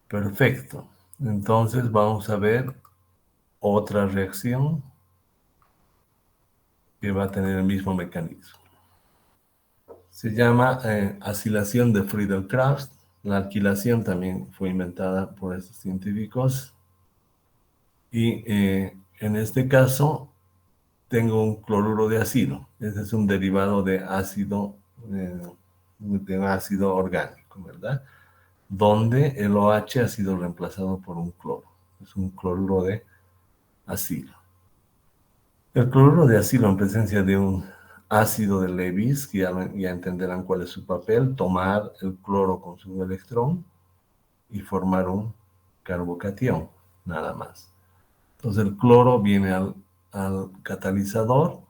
Perfecto. Entonces vamos a ver otra reacción que va a tener el mismo mecanismo. Se llama acilación de Friedel-Crafts. La alquilación también fue inventada por estos científicos. Y en este caso tengo un cloruro de ácido. Este es un derivado de un ácido orgánico, ¿verdad? Donde el OH ha sido reemplazado por un cloro. Es un cloruro de ácido. El cloruro de ácido en presencia de un ácido de Lewis, que ya entenderán cuál es su papel, tomar el cloro con su electrón y formar un carbocatión, nada más. Entonces el cloro viene al catalizador,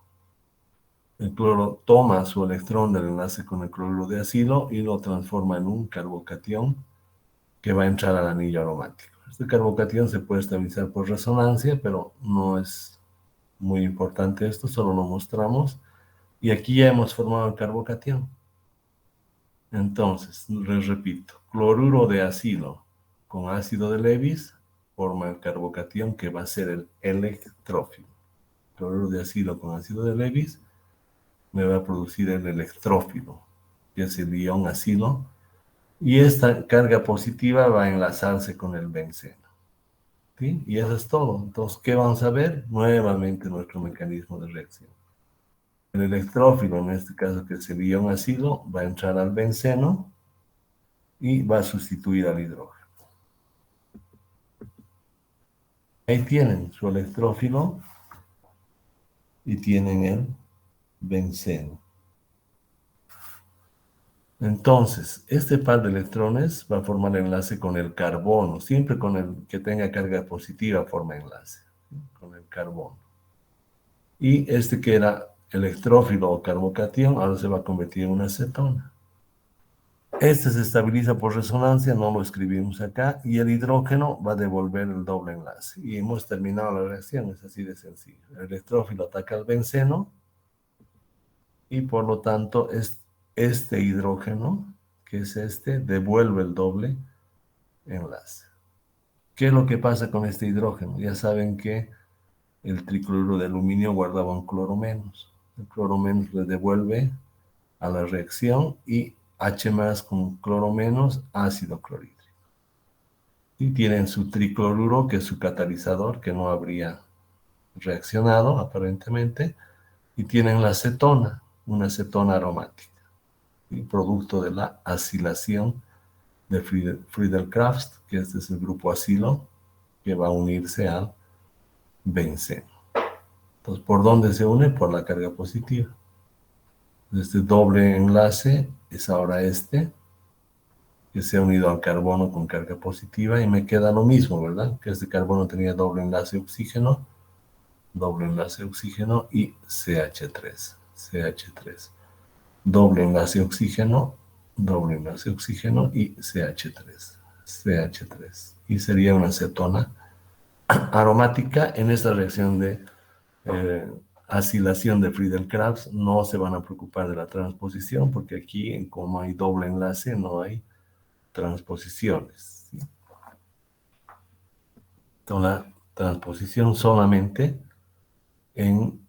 el cloro toma su electrón del enlace con el cloruro de ácido y lo transforma en un carbocatión que va a entrar al anillo aromático. Este carbocatión se puede estabilizar por resonancia, pero no es muy importante esto, solo lo mostramos. Y aquí ya hemos formado el carbocatión. Entonces, les repito, cloruro de ácido con ácido de Lewis forma el carbocatión que va a ser el electrófilo. Cloruro de ácido con ácido de Lewis me va a producir el electrófilo, que es el ion ácido, y esta carga positiva va a enlazarse con el benceno. ¿Sí? Y eso es todo. Entonces, ¿qué vamos a ver? Nuevamente nuestro mecanismo de reacción. El electrófilo, en este caso que es el ion ácido, va a entrar al benceno y va a sustituir al hidrógeno. Ahí tienen su electrófilo y tienen el benceno. Entonces, este par de electrones va a formar enlace con el carbono. Siempre con el que tenga carga positiva forma enlace, ¿sí? Con el carbono. Y este que era electrófilo o carbocatión, ahora se va a convertir en una cetona. Este se estabiliza por resonancia, no lo escribimos acá, y el hidrógeno va a devolver el doble enlace. Y hemos terminado la reacción, es así de sencillo. El electrófilo ataca al benceno y por lo tanto este hidrógeno, que es este, devuelve el doble enlace. ¿Qué es lo que pasa con este hidrógeno? Ya saben que el tricloruro de aluminio guardaba un cloro menos. El cloro menos le devuelve a la reacción y H más con cloro menos, ácido clorhídrico. Y tienen su tricloruro, que es su catalizador, que no habría reaccionado aparentemente, y tienen la cetona, una cetona aromática, y producto de la acilación de Friedel-Crafts, que este es el grupo acilo, que va a unirse al benceno. Entonces, ¿por dónde se une? Por la carga positiva. Este doble enlace es ahora este, que se ha unido al carbono con carga positiva, y me queda lo mismo, ¿verdad? Que este carbono tenía doble enlace oxígeno y CH3, CH3. Doble enlace oxígeno y CH3. Y sería una cetona aromática. En esta reacción de acilación de Friedel-Crafts no se van a preocupar de la transposición, porque aquí, como hay doble enlace, no hay transposiciones, ¿sí? Entonces, la transposición solamente en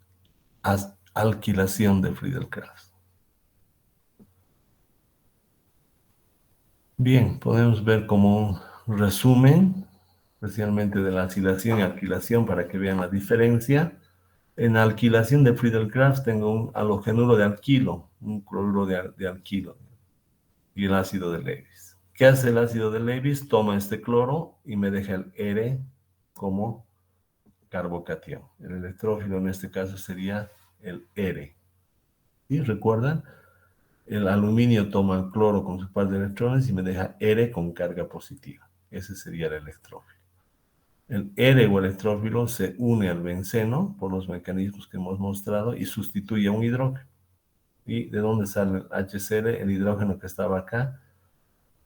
alquilación de Friedel-Crafts. Bien, podemos ver como un resumen, especialmente de la acilación y alquilación, para que vean la diferencia. En la alquilación de Friedel-Crafts tengo un halogenuro de alquilo, un cloruro de alquilo, y el ácido de Lewis. ¿Qué hace el ácido de Lewis? Toma este cloro y me deja el R como carbocatión. El electrófilo en este caso sería el R. ¿Y recuerdan? El aluminio toma el cloro con su par de electrones y me deja R con carga positiva. Ese sería el electrófilo. El R o electrófilo se une al benceno por los mecanismos que hemos mostrado y sustituye a un hidrógeno. ¿Y de dónde sale el HCl? El hidrógeno que estaba acá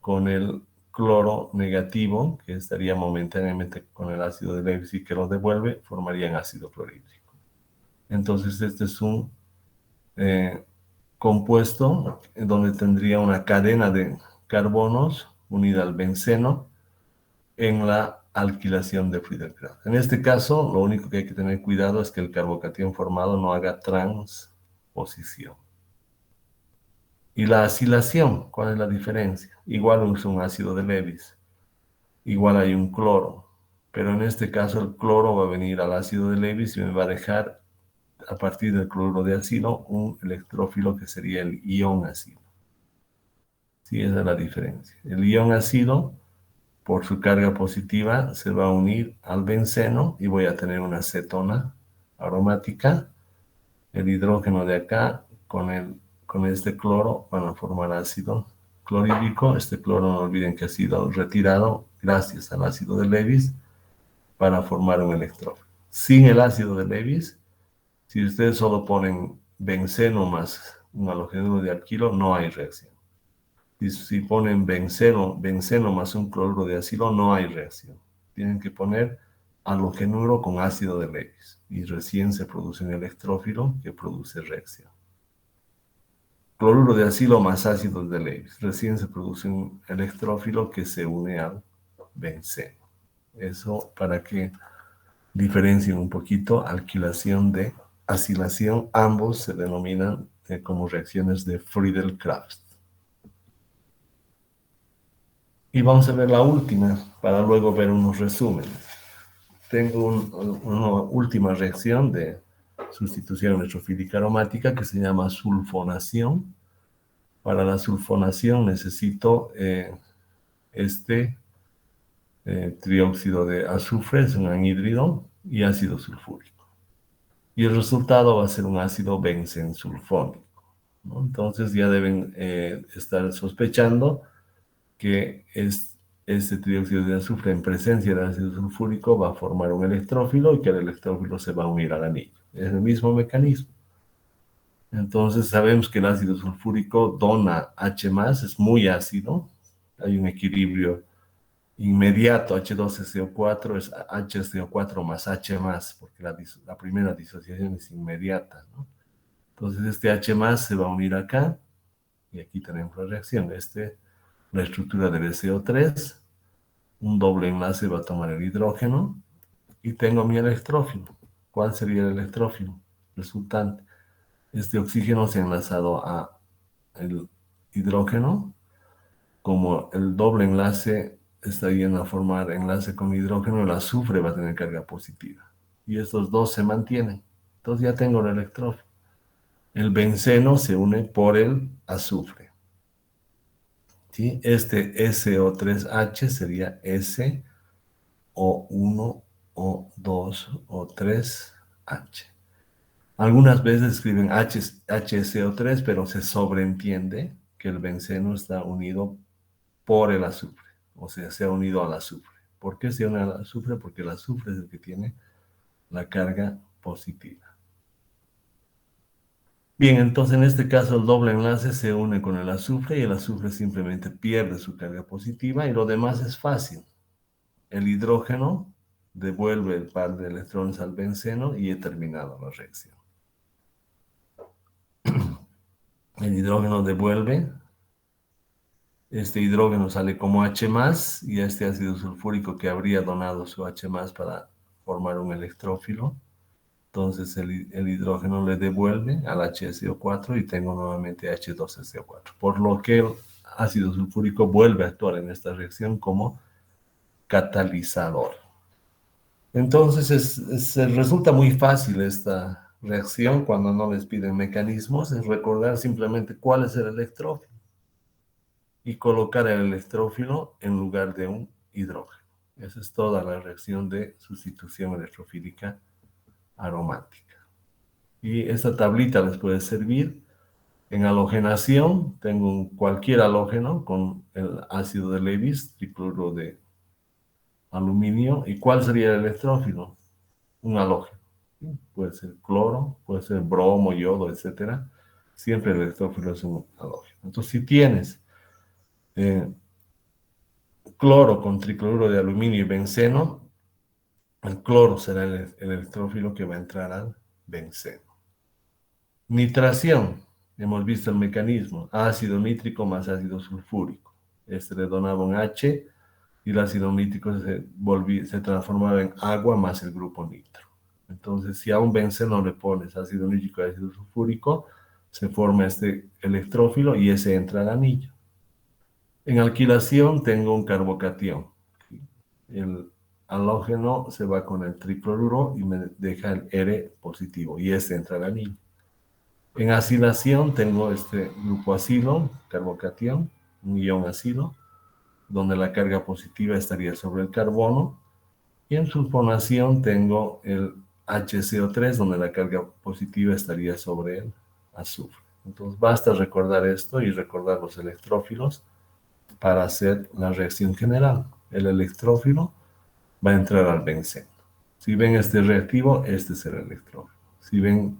con el cloro negativo, que estaría momentáneamente con el ácido de Lewis y que lo devuelve, formarían ácido clorhídrico. Entonces este es un compuesto donde tendría una cadena de carbonos unida al benceno en la alquilación de Friedel-Crafts. En este caso, lo único que hay que tener cuidado es que el carbocatión formado no haga transposición. Y la acilación, ¿cuál es la diferencia? Igual es un ácido de Lewis, igual hay un cloro, pero en este caso el cloro va a venir al ácido de Lewis y me va a dejar a partir del cloruro de ácido un electrófilo que sería el ion ácido. Sí, esa es la diferencia. El ion ácido, por su carga positiva, se va a unir al benceno y voy a tener una cetona aromática. El hidrógeno de acá con este cloro van a formar ácido clorhídrico. Este cloro no olviden que ha sido retirado gracias al ácido de Lewis para formar un electrófilo. Sin el ácido de Lewis, si ustedes solo ponen benceno más un halogenuro de alquilo, no hay reacción. Si ponen benceno más un cloruro de ácido, no hay reacción. Tienen que poner halogenuro con ácido de Lewis y recién se produce un electrófilo que produce reacción. Cloruro de ácido más ácido de Lewis. Recién se produce un electrófilo que se une al benceno. Eso para que diferencien un poquito alquilación de acilación. Ambos se denominan como reacciones de Friedel-Crafts. Y vamos a ver la última para luego ver unos resúmenes. Tengo una última reacción de sustitución electrofílica aromática que se llama sulfonación. Para la sulfonación necesito este trióxido de azufre, es un anhídrido, y ácido sulfúrico. Y el resultado va a ser un ácido benzensulfónico, ¿no? Entonces ya deben estar sospechando que este trióxido de azufre en presencia de ácido sulfúrico va a formar un electrófilo y que el electrófilo se va a unir al anillo. Es el mismo mecanismo. Entonces sabemos que el ácido sulfúrico dona H+, es muy ácido. Hay un equilibrio inmediato, H2SO4 es HSO4 más H+, porque la primera disociación es inmediata, ¿no? Entonces este H+ se va a unir acá, y aquí tenemos la reacción. La estructura del SO3, un doble enlace va a tomar el hidrógeno, y tengo mi electrófilo. ¿Cuál sería el electrófilo resultante? Este oxígeno se ha enlazado a el hidrógeno. Como el doble enlace está yendo a formar enlace con hidrógeno, el azufre va a tener carga positiva. Y estos dos se mantienen. Entonces ya tengo el electrófilo. El benceno se une por el azufre. ¿Sí? Este SO3H sería S O1, O2, O3H. Algunas veces escriben HCO3, pero se sobreentiende que el benceno está unido por el azufre, o sea, se ha unido al azufre. ¿Por qué se une al azufre? Porque el azufre es el que tiene la carga positiva. Bien, entonces en este caso el doble enlace se une con el azufre y el azufre simplemente pierde su carga positiva y lo demás es fácil. El hidrógeno devuelve el par de electrones al benceno y he terminado la reacción. El hidrógeno devuelve, este hidrógeno sale como H+, y este ácido sulfúrico que habría donado su H+, para formar un electrófilo. Entonces el hidrógeno le devuelve al HSO4 y tengo nuevamente H2SO4. Por lo que el ácido sulfúrico vuelve a actuar en esta reacción como catalizador. Entonces resulta muy fácil esta reacción cuando no les piden mecanismos, es recordar simplemente cuál es el electrófilo y colocar el electrófilo en lugar de un hidrógeno. Esa es toda la reacción de sustitución electrofílica aromática. Y esta tablita les puede servir. En halogenación tengo cualquier halógeno con el ácido de Lewis, tricloruro de aluminio. ¿Y cuál sería el electrófilo? Un halógeno. Puede ser cloro, puede ser bromo, yodo, etc. Siempre el electrófilo es un halógeno. Entonces, si tienes cloro con tricloruro de aluminio y benceno, el cloro será el electrófilo que va a entrar al benceno. Nitración. Hemos visto el mecanismo. Ácido nítrico más ácido sulfúrico. Este le donaba un H y el ácido nítrico se transformaba en agua más el grupo nitro. Entonces, si a un benceno le pones ácido nítrico y ácido sulfúrico, Se forma este electrófilo y ese entra al anillo. En alquilación tengo un carbocatión. El halógeno se va con el tricloruro y me deja el R positivo y ese entra al anillo. En acilación tengo este grupo acilo, carbocatión, un ion acilo, donde la carga positiva estaría sobre el carbono. Y en sulfonación tengo el HCO3, donde la carga positiva estaría sobre el azufre. Entonces basta recordar esto y recordar los electrófilos para hacer la reacción general. El electrófilo va a entrar al benceno. Si ven este reactivo, este es el electrófilo. Si ven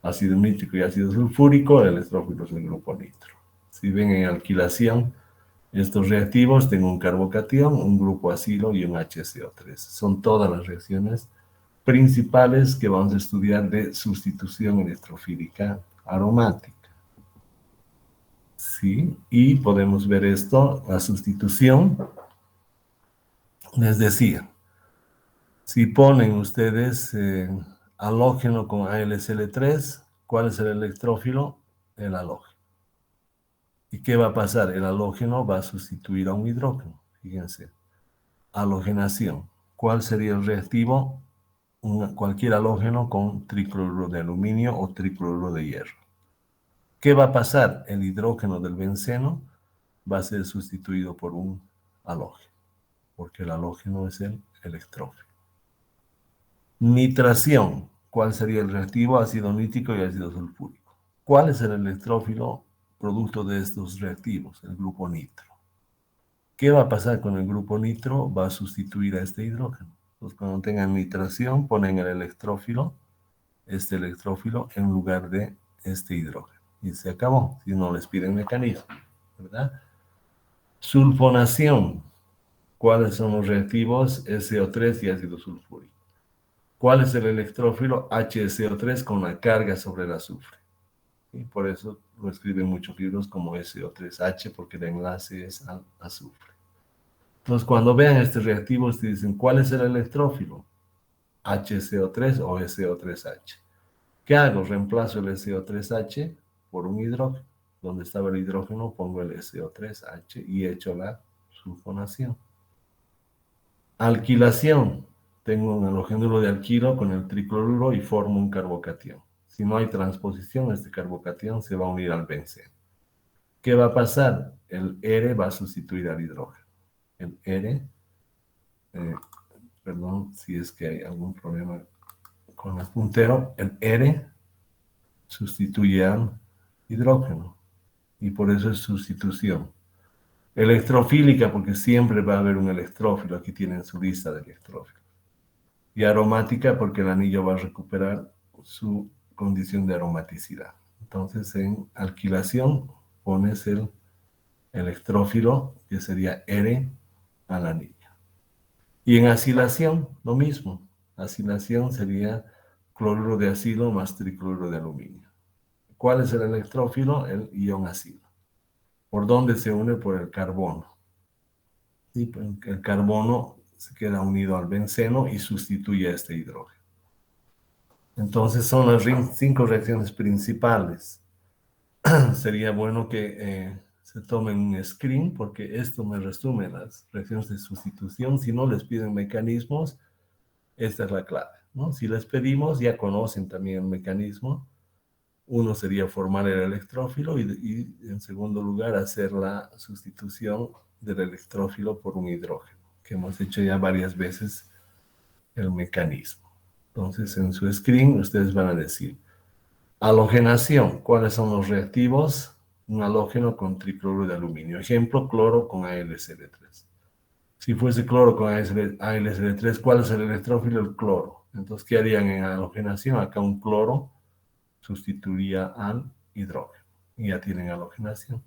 ácido nítrico y ácido sulfúrico, el electrófilo es el grupo nitro. Si ven en alquilación, estos reactivos, tengo un carbocatión, un grupo acilo y un HCO3. Son todas las reacciones principales que vamos a estudiar de sustitución electrofílica aromática. Sí, y podemos ver esto, la sustitución. Les decía, si ponen ustedes halógeno con AlCl3, ¿cuál es el electrófilo? El halógeno. ¿Y qué va a pasar? El halógeno va a sustituir a un hidrógeno. Fíjense. Halogenación. ¿Cuál sería el reactivo? Cualquier halógeno con tricloruro de aluminio o tricloruro de hierro. ¿Qué va a pasar? El hidrógeno del benceno va a ser sustituido por un halógeno, porque el halógeno es el electrófilo. Nitración. ¿Cuál sería el reactivo? Ácido nítrico y ácido sulfúrico. ¿Cuál es el electrófilo producto de estos reactivos? El grupo nitro. ¿Qué va a pasar con el grupo nitro? Va a sustituir a este hidrógeno. Entonces, cuando tengan nitración, ponen el electrófilo, este electrófilo, en lugar de este hidrógeno. Y se acabó, si no les piden mecanismo, ¿verdad? Sulfonación. ¿Cuáles son los reactivos? SO3 y ácido sulfúrico. ¿Cuál es el electrófilo? HSO3 con la carga sobre el azufre. Y por eso lo escriben muchos libros como SO3H, porque el enlace es al azufre. Entonces, cuando vean este reactivo, ustedes dicen, ¿cuál es el electrófilo? HCO3 o SO3H. ¿Qué hago? Reemplazo el SO3H por un hidrógeno. Donde estaba el hidrógeno, pongo el SO3H y echo la sulfonación. Alquilación. Tengo un halogenuro de alquilo con el tricloruro y formo un carbocatión. Si no hay transposición, este carbocatión se va a unir al benceno. ¿Qué va a pasar? El R va a sustituir al hidrógeno. El R, perdón si es que hay algún problema con el puntero, el R sustituye al hidrógeno y por eso es sustitución. Electrofílica porque siempre va a haber un electrófilo, aquí tienen su lista de electrófilos. Y aromática porque el anillo va a recuperar su condición de aromaticidad. Entonces en alquilación pones el electrófilo que sería R al anillo. Y en acilación lo mismo. Acilación sería cloruro de acilo más tricloruro de aluminio. ¿Cuál es el electrófilo? El ion acilo. ¿Por dónde se une? Por el carbono. ¿Sí? El carbono se queda unido al benceno y sustituye a este hidrógeno. Entonces son las 5 reacciones principales. Sería bueno que se tomen un screen porque esto me resume las reacciones de sustitución. Si no les piden mecanismos, esta es la clave, ¿no? Si les pedimos, ya conocen también el mecanismo. Uno sería formar el electrófilo y en segundo lugar hacer la sustitución del electrófilo por un hidrógeno, que hemos hecho ya varias veces el mecanismo. Entonces en su screen ustedes van a decir halogenación, ¿cuáles son los reactivos? Un halógeno con tricloruro de aluminio. Ejemplo, cloro con AlCl3. Si fuese cloro con AlCl3, ¿cuál es el electrófilo? El cloro. Entonces, ¿qué harían en halogenación? Acá un cloro sustituiría al hidrógeno. Y ya tienen halogenación.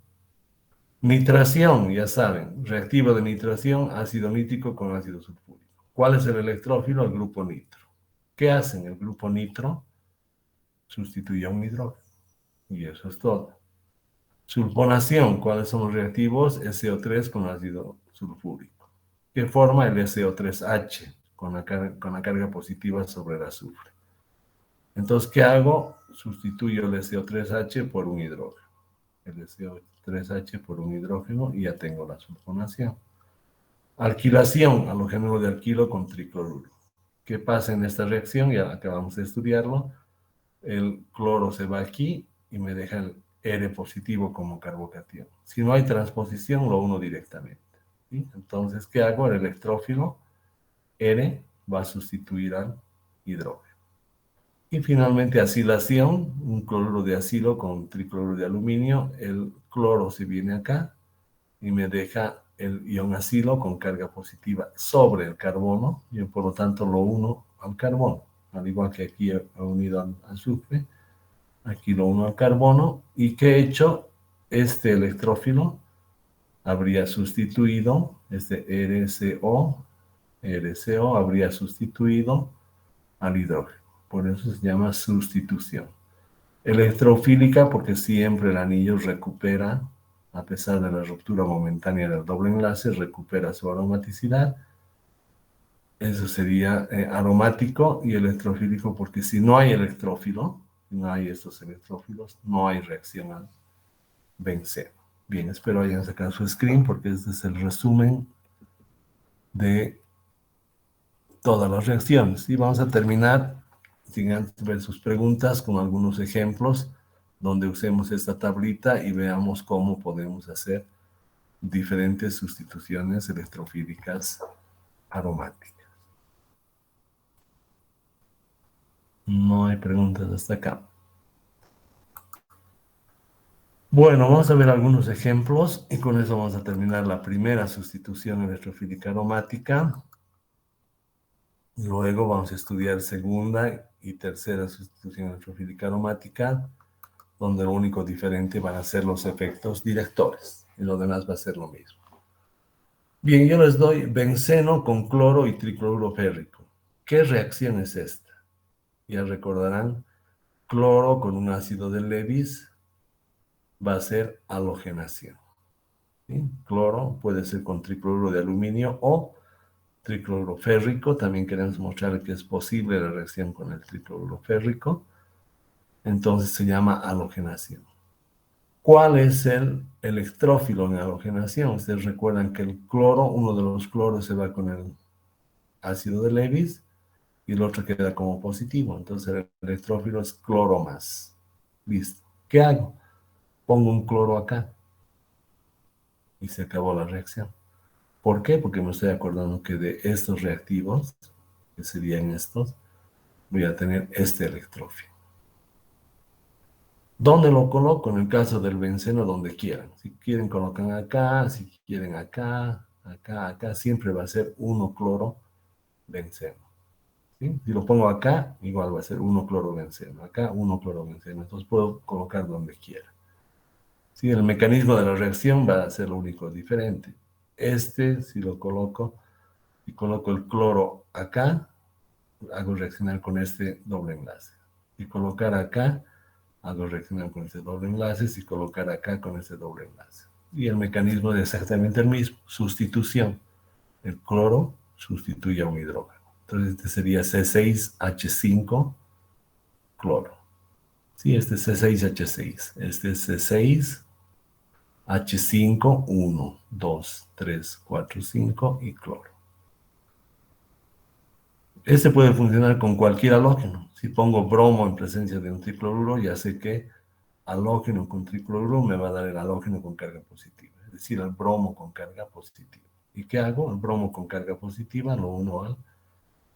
Nitración, ya saben, reactivo de nitración, ácido nítrico con ácido sulfúrico. ¿Cuál es el electrófilo? El grupo nitro. ¿Qué hacen? El grupo nitro sustituye a un hidrógeno. Y eso es todo. Sulfonación, ¿cuáles son los reactivos? SO3 con ácido sulfúrico. ¿Qué forma? El SO3H con la carga positiva sobre el azufre. Entonces, ¿qué hago? Sustituyo el SO3H por un hidrógeno. El SO3H por un hidrógeno y ya tengo la sulfonación. Alquilación, halogénuro de alquilo con tricloruro. ¿Qué pasa en esta reacción? Ya acabamos de estudiarlo. El cloro se va aquí y me deja el R positivo como carbocatión. Si no hay transposición, lo uno directamente. ¿Sí? Entonces, ¿qué hago? El electrófilo R va a sustituir al hidrógeno. Y finalmente, acilación, un cloruro de acilo con tricloruro de aluminio. El cloro se viene acá y me deja el ion acilo con carga positiva sobre el carbono, y por lo tanto lo uno al carbono, al igual que aquí he unido al azufre, aquí lo uno al carbono, y que he hecho, este electrófilo habría sustituido, este RCO habría sustituido al hidrógeno, por eso se llama sustitución. Electrofílica porque siempre el anillo recupera, a pesar de la ruptura momentánea del doble enlace, recupera su aromaticidad. Eso sería aromático, y electrofílico porque si no hay electrófilo, no hay estos electrófilos, no hay reacción al benceno. Bien, espero hayan sacado su screen porque este es el resumen de todas las reacciones. Y vamos a terminar, sin antes ver sus preguntas, con algunos ejemplos donde usemos esta tablita y veamos cómo podemos hacer diferentes sustituciones electrofílicas aromáticas. No hay preguntas hasta acá. Bueno, vamos a ver algunos ejemplos y con eso vamos a terminar la primera sustitución electrofílica aromática. Luego vamos a estudiar segunda y tercera sustitución electrofílica aromática, donde lo único diferente van a ser los efectos directores y lo demás va a ser lo mismo. Bien, yo les doy benceno con cloro y tricloruro férrico. ¿Qué reacción es esta? Ya recordarán, cloro con un ácido de Lewis va a ser halogenación. ¿Sí? Cloro puede ser con tricloruro de aluminio o tricloruro férrico. También queremos mostrar que es posible la reacción con el tricloruro férrico. Entonces se llama halogenación. ¿Cuál es el electrófilo en halogenación? Ustedes recuerdan que el cloro, uno de los cloros se va con el ácido de Lewis y el otro queda como positivo. Entonces el electrófilo es cloro más. Listo. ¿Qué hago? Pongo un cloro acá y se acabó la reacción. ¿Por qué? Porque me estoy acordando que de estos reactivos, que serían estos, voy a tener este electrófilo. ¿Dónde lo coloco? En el caso del benceno, donde quieran. Si quieren, colocan acá. Si quieren acá, acá, acá. Siempre va a ser 1-cloro-benceno. ¿Sí? Si lo pongo acá, igual va a ser 1-cloro-benceno. Acá, 1-cloro-benceno. Entonces puedo colocar donde quiera. ¿Sí? El mecanismo de la reacción va a ser lo único diferente. Si lo coloco, y coloco el cloro acá, hago reaccionar con este doble enlace. Y colocar acá, hago reaccionar con este doble enlace, y colocar acá con este doble enlace. Y el mecanismo es exactamente el mismo, sustitución. El cloro sustituye a un hidrógeno. Entonces este sería C6H5 cloro. Sí, este es C6H6. Este es C6H5, 1, 2, 3, 4, 5 y cloro. Este puede funcionar con cualquier halógeno. Si pongo bromo en presencia de un tricloruro, ya sé que halógeno con tricloruro me va a dar el halógeno con carga positiva, es decir, el bromo con carga positiva. ¿Y qué hago? El bromo con carga positiva lo uno al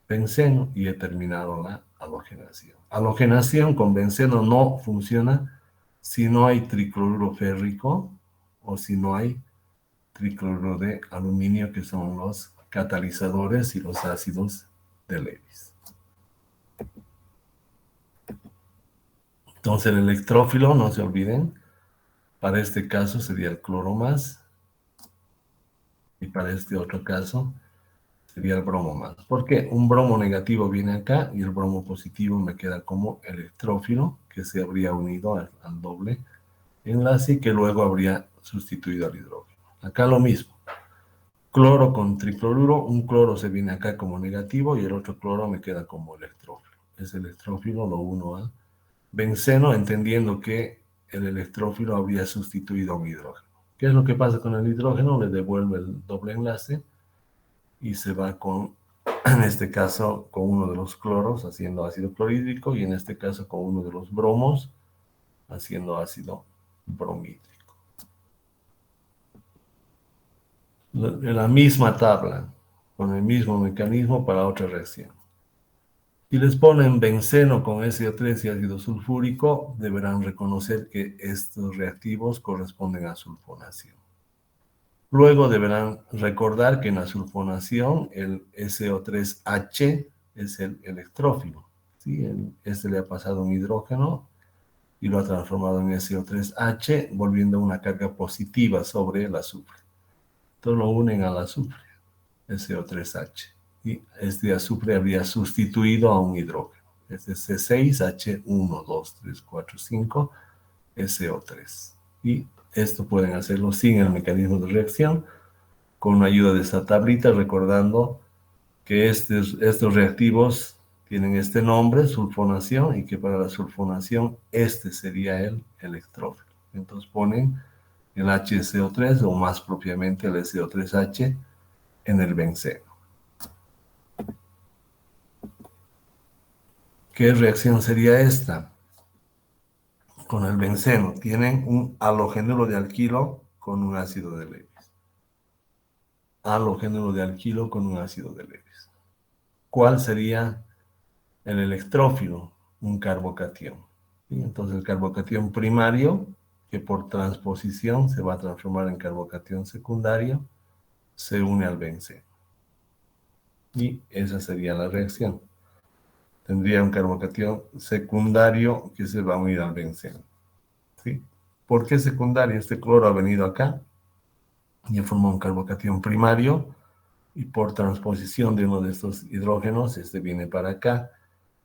benceno y he terminado la halogenación. Halogenación con benceno no funciona si no hay tricloruro férrico o si no hay tricloruro de aluminio, que son los catalizadores y los ácidos de Lewis. Entonces el electrófilo, no se olviden, para este caso sería el cloro más, y para este otro caso sería el bromo más. ¿Por qué? Un bromo negativo viene acá y el bromo positivo me queda como electrófilo, que se habría unido al doble enlace y que luego habría sustituido al hidrógeno. Acá lo mismo. Cloro con tricloruro, un cloro se viene acá como negativo y el otro cloro me queda como electrófilo. ese electrófilo lo uno al benceno, entendiendo que el electrófilo habría sustituido a un hidrógeno. ¿Qué es lo que pasa con el hidrógeno? Le devuelve el doble enlace y se va con, en este caso, con uno de los cloros haciendo ácido clorhídrico y en este caso con uno de los bromos haciendo ácido bromídrico. En la misma tabla, con el mismo mecanismo para otra reacción. Si les ponen benceno con SO3 y ácido sulfúrico, deberán reconocer que estos reactivos corresponden a sulfonación. Luego deberán recordar que en la sulfonación el SO3H es el electrófilo. ¿Sí? Este le ha pasado un hidrógeno y lo ha transformado en SO3H, volviendo una carga positiva sobre el azufre. Entonces lo unen al azufre, SO3H. Y este azufre habría sustituido a un hidrógeno. Este es C6H1, 2, 3, 4, 5, SO3. Y esto pueden hacerlo sin el mecanismo de reacción, con la ayuda de esta tablita, recordando que estos reactivos tienen este nombre, sulfonación, y que para la sulfonación este sería el electrófilo. Entonces ponen el HCO3, o más propiamente el SO3H, en el benceno. ¿Qué reacción sería esta? Con el benceno tienen un halogénuro de alquilo con un ácido de Lewis. Halogénuro de alquilo con un ácido de Lewis. ¿Cuál sería el electrófilo? Un carbocatión. ¿Sí? Entonces el carbocatión primario, que por transposición se va a transformar en carbocatión secundario, se une al benceno. Y esa sería la reacción. Tendría un carbocatión secundario que se va a unir al benceno. ¿Sí? ¿Por qué secundario? Este cloro ha venido acá y ha formado un carbocatión primario y por transposición de uno de estos hidrógenos, este viene para acá,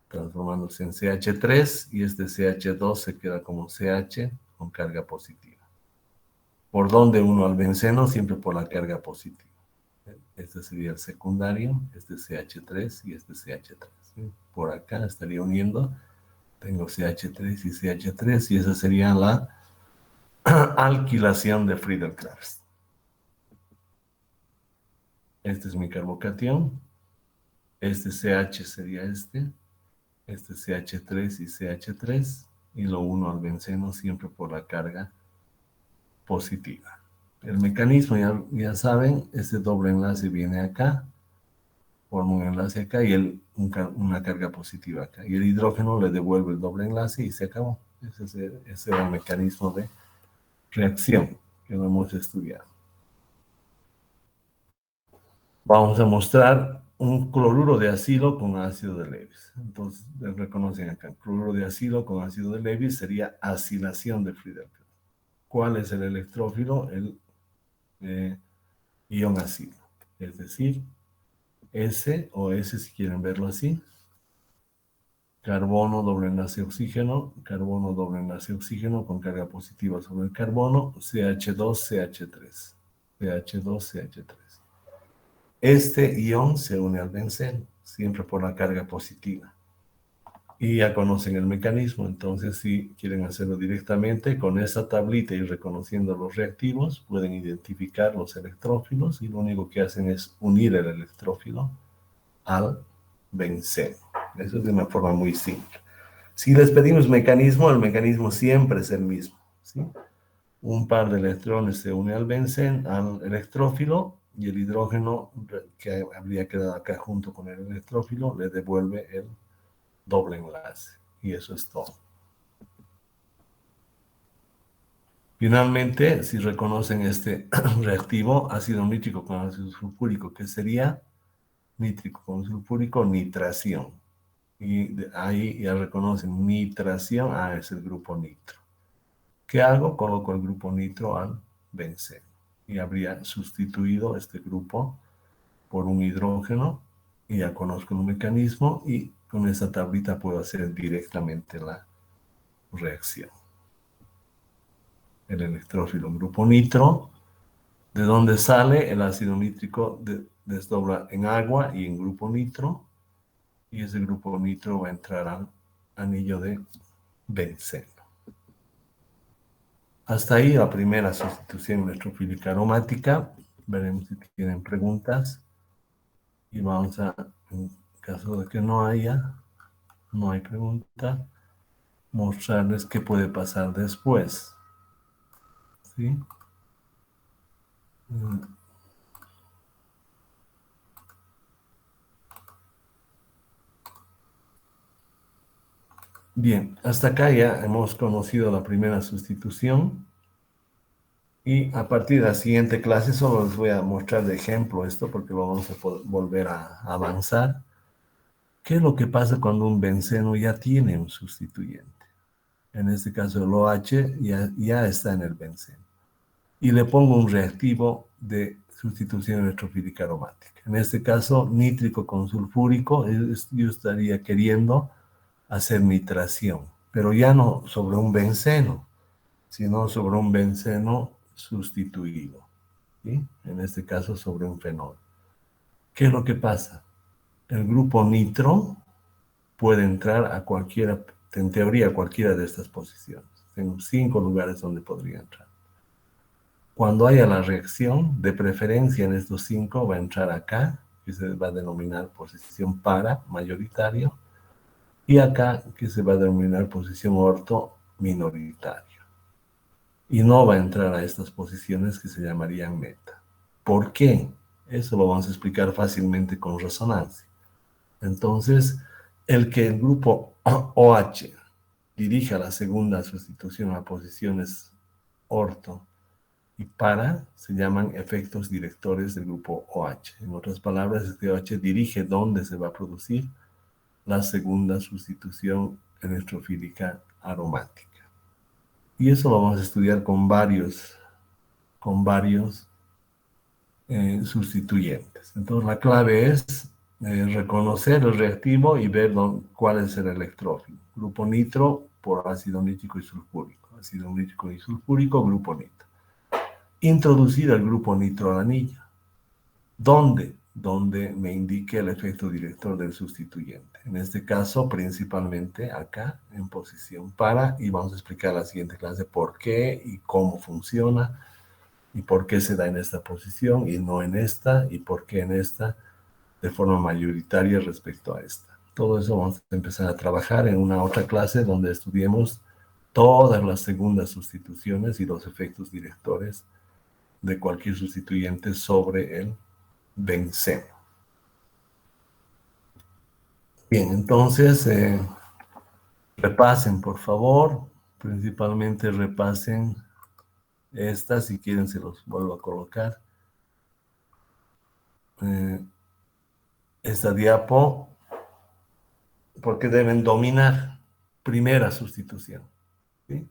transformándose en CH3 y este CH2 se queda como CH con carga positiva. ¿Por dónde uno al benceno? Siempre por la carga positiva. Este sería el secundario, este CH3 y este CH3. ¿Sí? Por acá estaría uniendo, tengo CH3 y CH3 y esa sería la alquilación de Friedel-Crafts. Este es mi carbocatión, este CH sería este CH3 y CH3, y lo uno al benceno siempre por la carga positiva. El mecanismo, ya saben, este doble enlace viene acá, forma un enlace acá y una carga positiva acá. Y el hidrógeno le devuelve el doble enlace y se acabó. Ese era el mecanismo de reacción que lo hemos estudiado. Vamos a mostrar un cloruro de acilo con ácido de Lewis. Entonces, reconocen acá, cloruro de acilo con ácido de Lewis sería acilación de Friedel-Crafts. ¿Cuál es el electrófilo? El ion acilo. Es decir, S o S si quieren verlo así. Carbono, doble enlace oxígeno, carbono, doble enlace oxígeno con carga positiva sobre el carbono, CH2, CH3. CH2, CH3. Este ion se une al benceno, siempre por la carga positiva. Y ya conocen el mecanismo, entonces si quieren hacerlo directamente, con esa tablita y reconociendo los reactivos, pueden identificar los electrófilos y lo único que hacen es unir el electrófilo al benceno. Eso es de una forma muy simple. Si les pedimos mecanismo, el mecanismo siempre es el mismo, ¿sí? Un par de electrones se une al benceno, al electrófilo, y el hidrógeno que habría quedado acá junto con el electrófilo le devuelve el doble enlace. Y eso es todo. Finalmente, si reconocen este reactivo, ácido nítrico con ácido sulfúrico, que sería nítrico con sulfúrico, nitración. Y ahí ya reconocen nitración, es el grupo nitro. ¿Qué hago? Coloco el grupo nitro al benceno. Y habría sustituido este grupo por un hidrógeno, y ya conozco el mecanismo, y con esta tablita puedo hacer directamente la reacción. El electrófilo, un grupo nitro, de donde sale el ácido nítrico desdobla en agua y en grupo nitro, y ese grupo nitro va a entrar al anillo de benceno. Hasta ahí la primera sustitución electrofílica aromática. Veremos si tienen preguntas. Y vamos a, en caso de que no hay pregunta, mostrarles qué puede pasar después. ¿Sí? Bien, hasta acá ya hemos conocido la primera sustitución. Y a partir de la siguiente clase solo les voy a mostrar de ejemplo esto porque lo vamos a volver a avanzar. ¿Qué es lo que pasa cuando un benceno ya tiene un sustituyente? En este caso el OH ya está en el benceno. Y le pongo un reactivo de sustitución electrofílica aromática. En este caso, nítrico con sulfúrico, yo estaría queriendo hacer nitración, pero ya no sobre un benceno, sino sobre un benceno sustituido, ¿sí? En este caso sobre un fenol. ¿Qué es lo que pasa? El grupo nitro puede entrar a cualquiera, en teoría, a cualquiera de estas posiciones. Tengo 5 lugares donde podría entrar. Cuando haya la reacción, de preferencia en estos 5 va a entrar acá, que se va a denominar posición para mayoritario, y acá, que se va a denominar posición orto minoritario. Y no va a entrar a estas posiciones que se llamarían meta. ¿Por qué? Eso lo vamos a explicar fácilmente con resonancia. Entonces, el que el grupo OH dirija la segunda sustitución a posiciones orto y para, se llaman efectos directores del grupo OH. En otras palabras, este OH dirige dónde se va a producir la segunda sustitución electrofílica aromática. Y eso lo vamos a estudiar con varios sustituyentes. Entonces la clave es reconocer el reactivo y ver cuál es el electrófilo. Grupo nitro por ácido nítrico y sulfúrico. Ácido nítrico y sulfúrico, grupo nitro. Introducir el grupo nitro al anillo. ¿Dónde? Donde me indique el efecto director del sustituyente. En este caso, principalmente acá, en posición para, y vamos a explicar en la siguiente clase por qué y cómo funciona, y por qué se da en esta posición y no en esta, y por qué en esta de forma mayoritaria respecto a esta. Todo eso vamos a empezar a trabajar en una otra clase donde estudiemos todas las segundas sustituciones y los efectos directores de cualquier sustituyente sobre el benceno. Bien, entonces repasen, por favor, principalmente repasen estas, si quieren se los vuelvo a colocar. Esta diapo, porque deben dominar primera sustitución, ¿sí?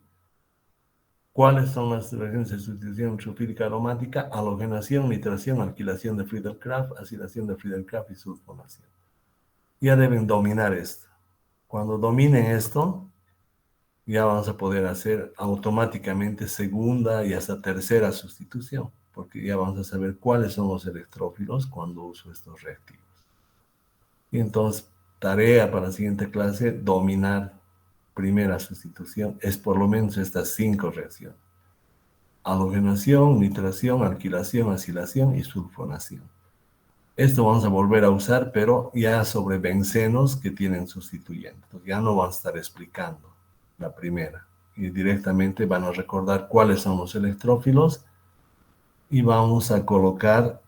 ¿Cuáles son las reacciones de sustitución electrofílica aromática? Halogenación, nitración, alquilación de Friedel-Crafts, acidación de Friedel-Crafts y sulfonación. Ya deben dominar esto. Cuando dominen esto, ya vamos a poder hacer automáticamente segunda y hasta tercera sustitución, porque ya vamos a saber cuáles son los electrófilos cuando uso estos reactivos. Y entonces, tarea para la siguiente clase, dominar primera sustitución, es por lo menos estas 5 reacciones. Halogenación, nitración, alquilación, acilación y sulfonación. Esto vamos a volver a usar, pero ya sobre bencenos que tienen sustituyentes. Ya no vamos a estar explicando la primera. Y directamente van a recordar cuáles son los electrófilos y vamos a colocar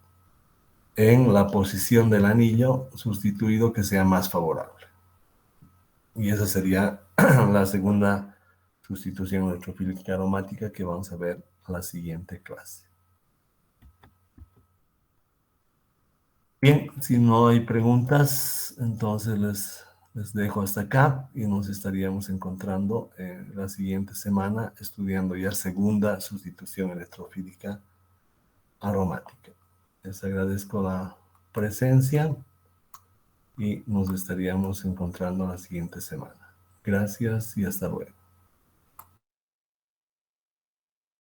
en la posición del anillo sustituido que sea más favorable. Y esa sería la segunda sustitución electrofílica aromática que vamos a ver en la siguiente clase. Bien, si no hay preguntas, entonces les dejo hasta acá y nos estaríamos encontrando la siguiente semana estudiando ya segunda sustitución electrofílica aromática. Les agradezco la presencia y nos estaríamos encontrando la siguiente semana. Gracias y hasta luego.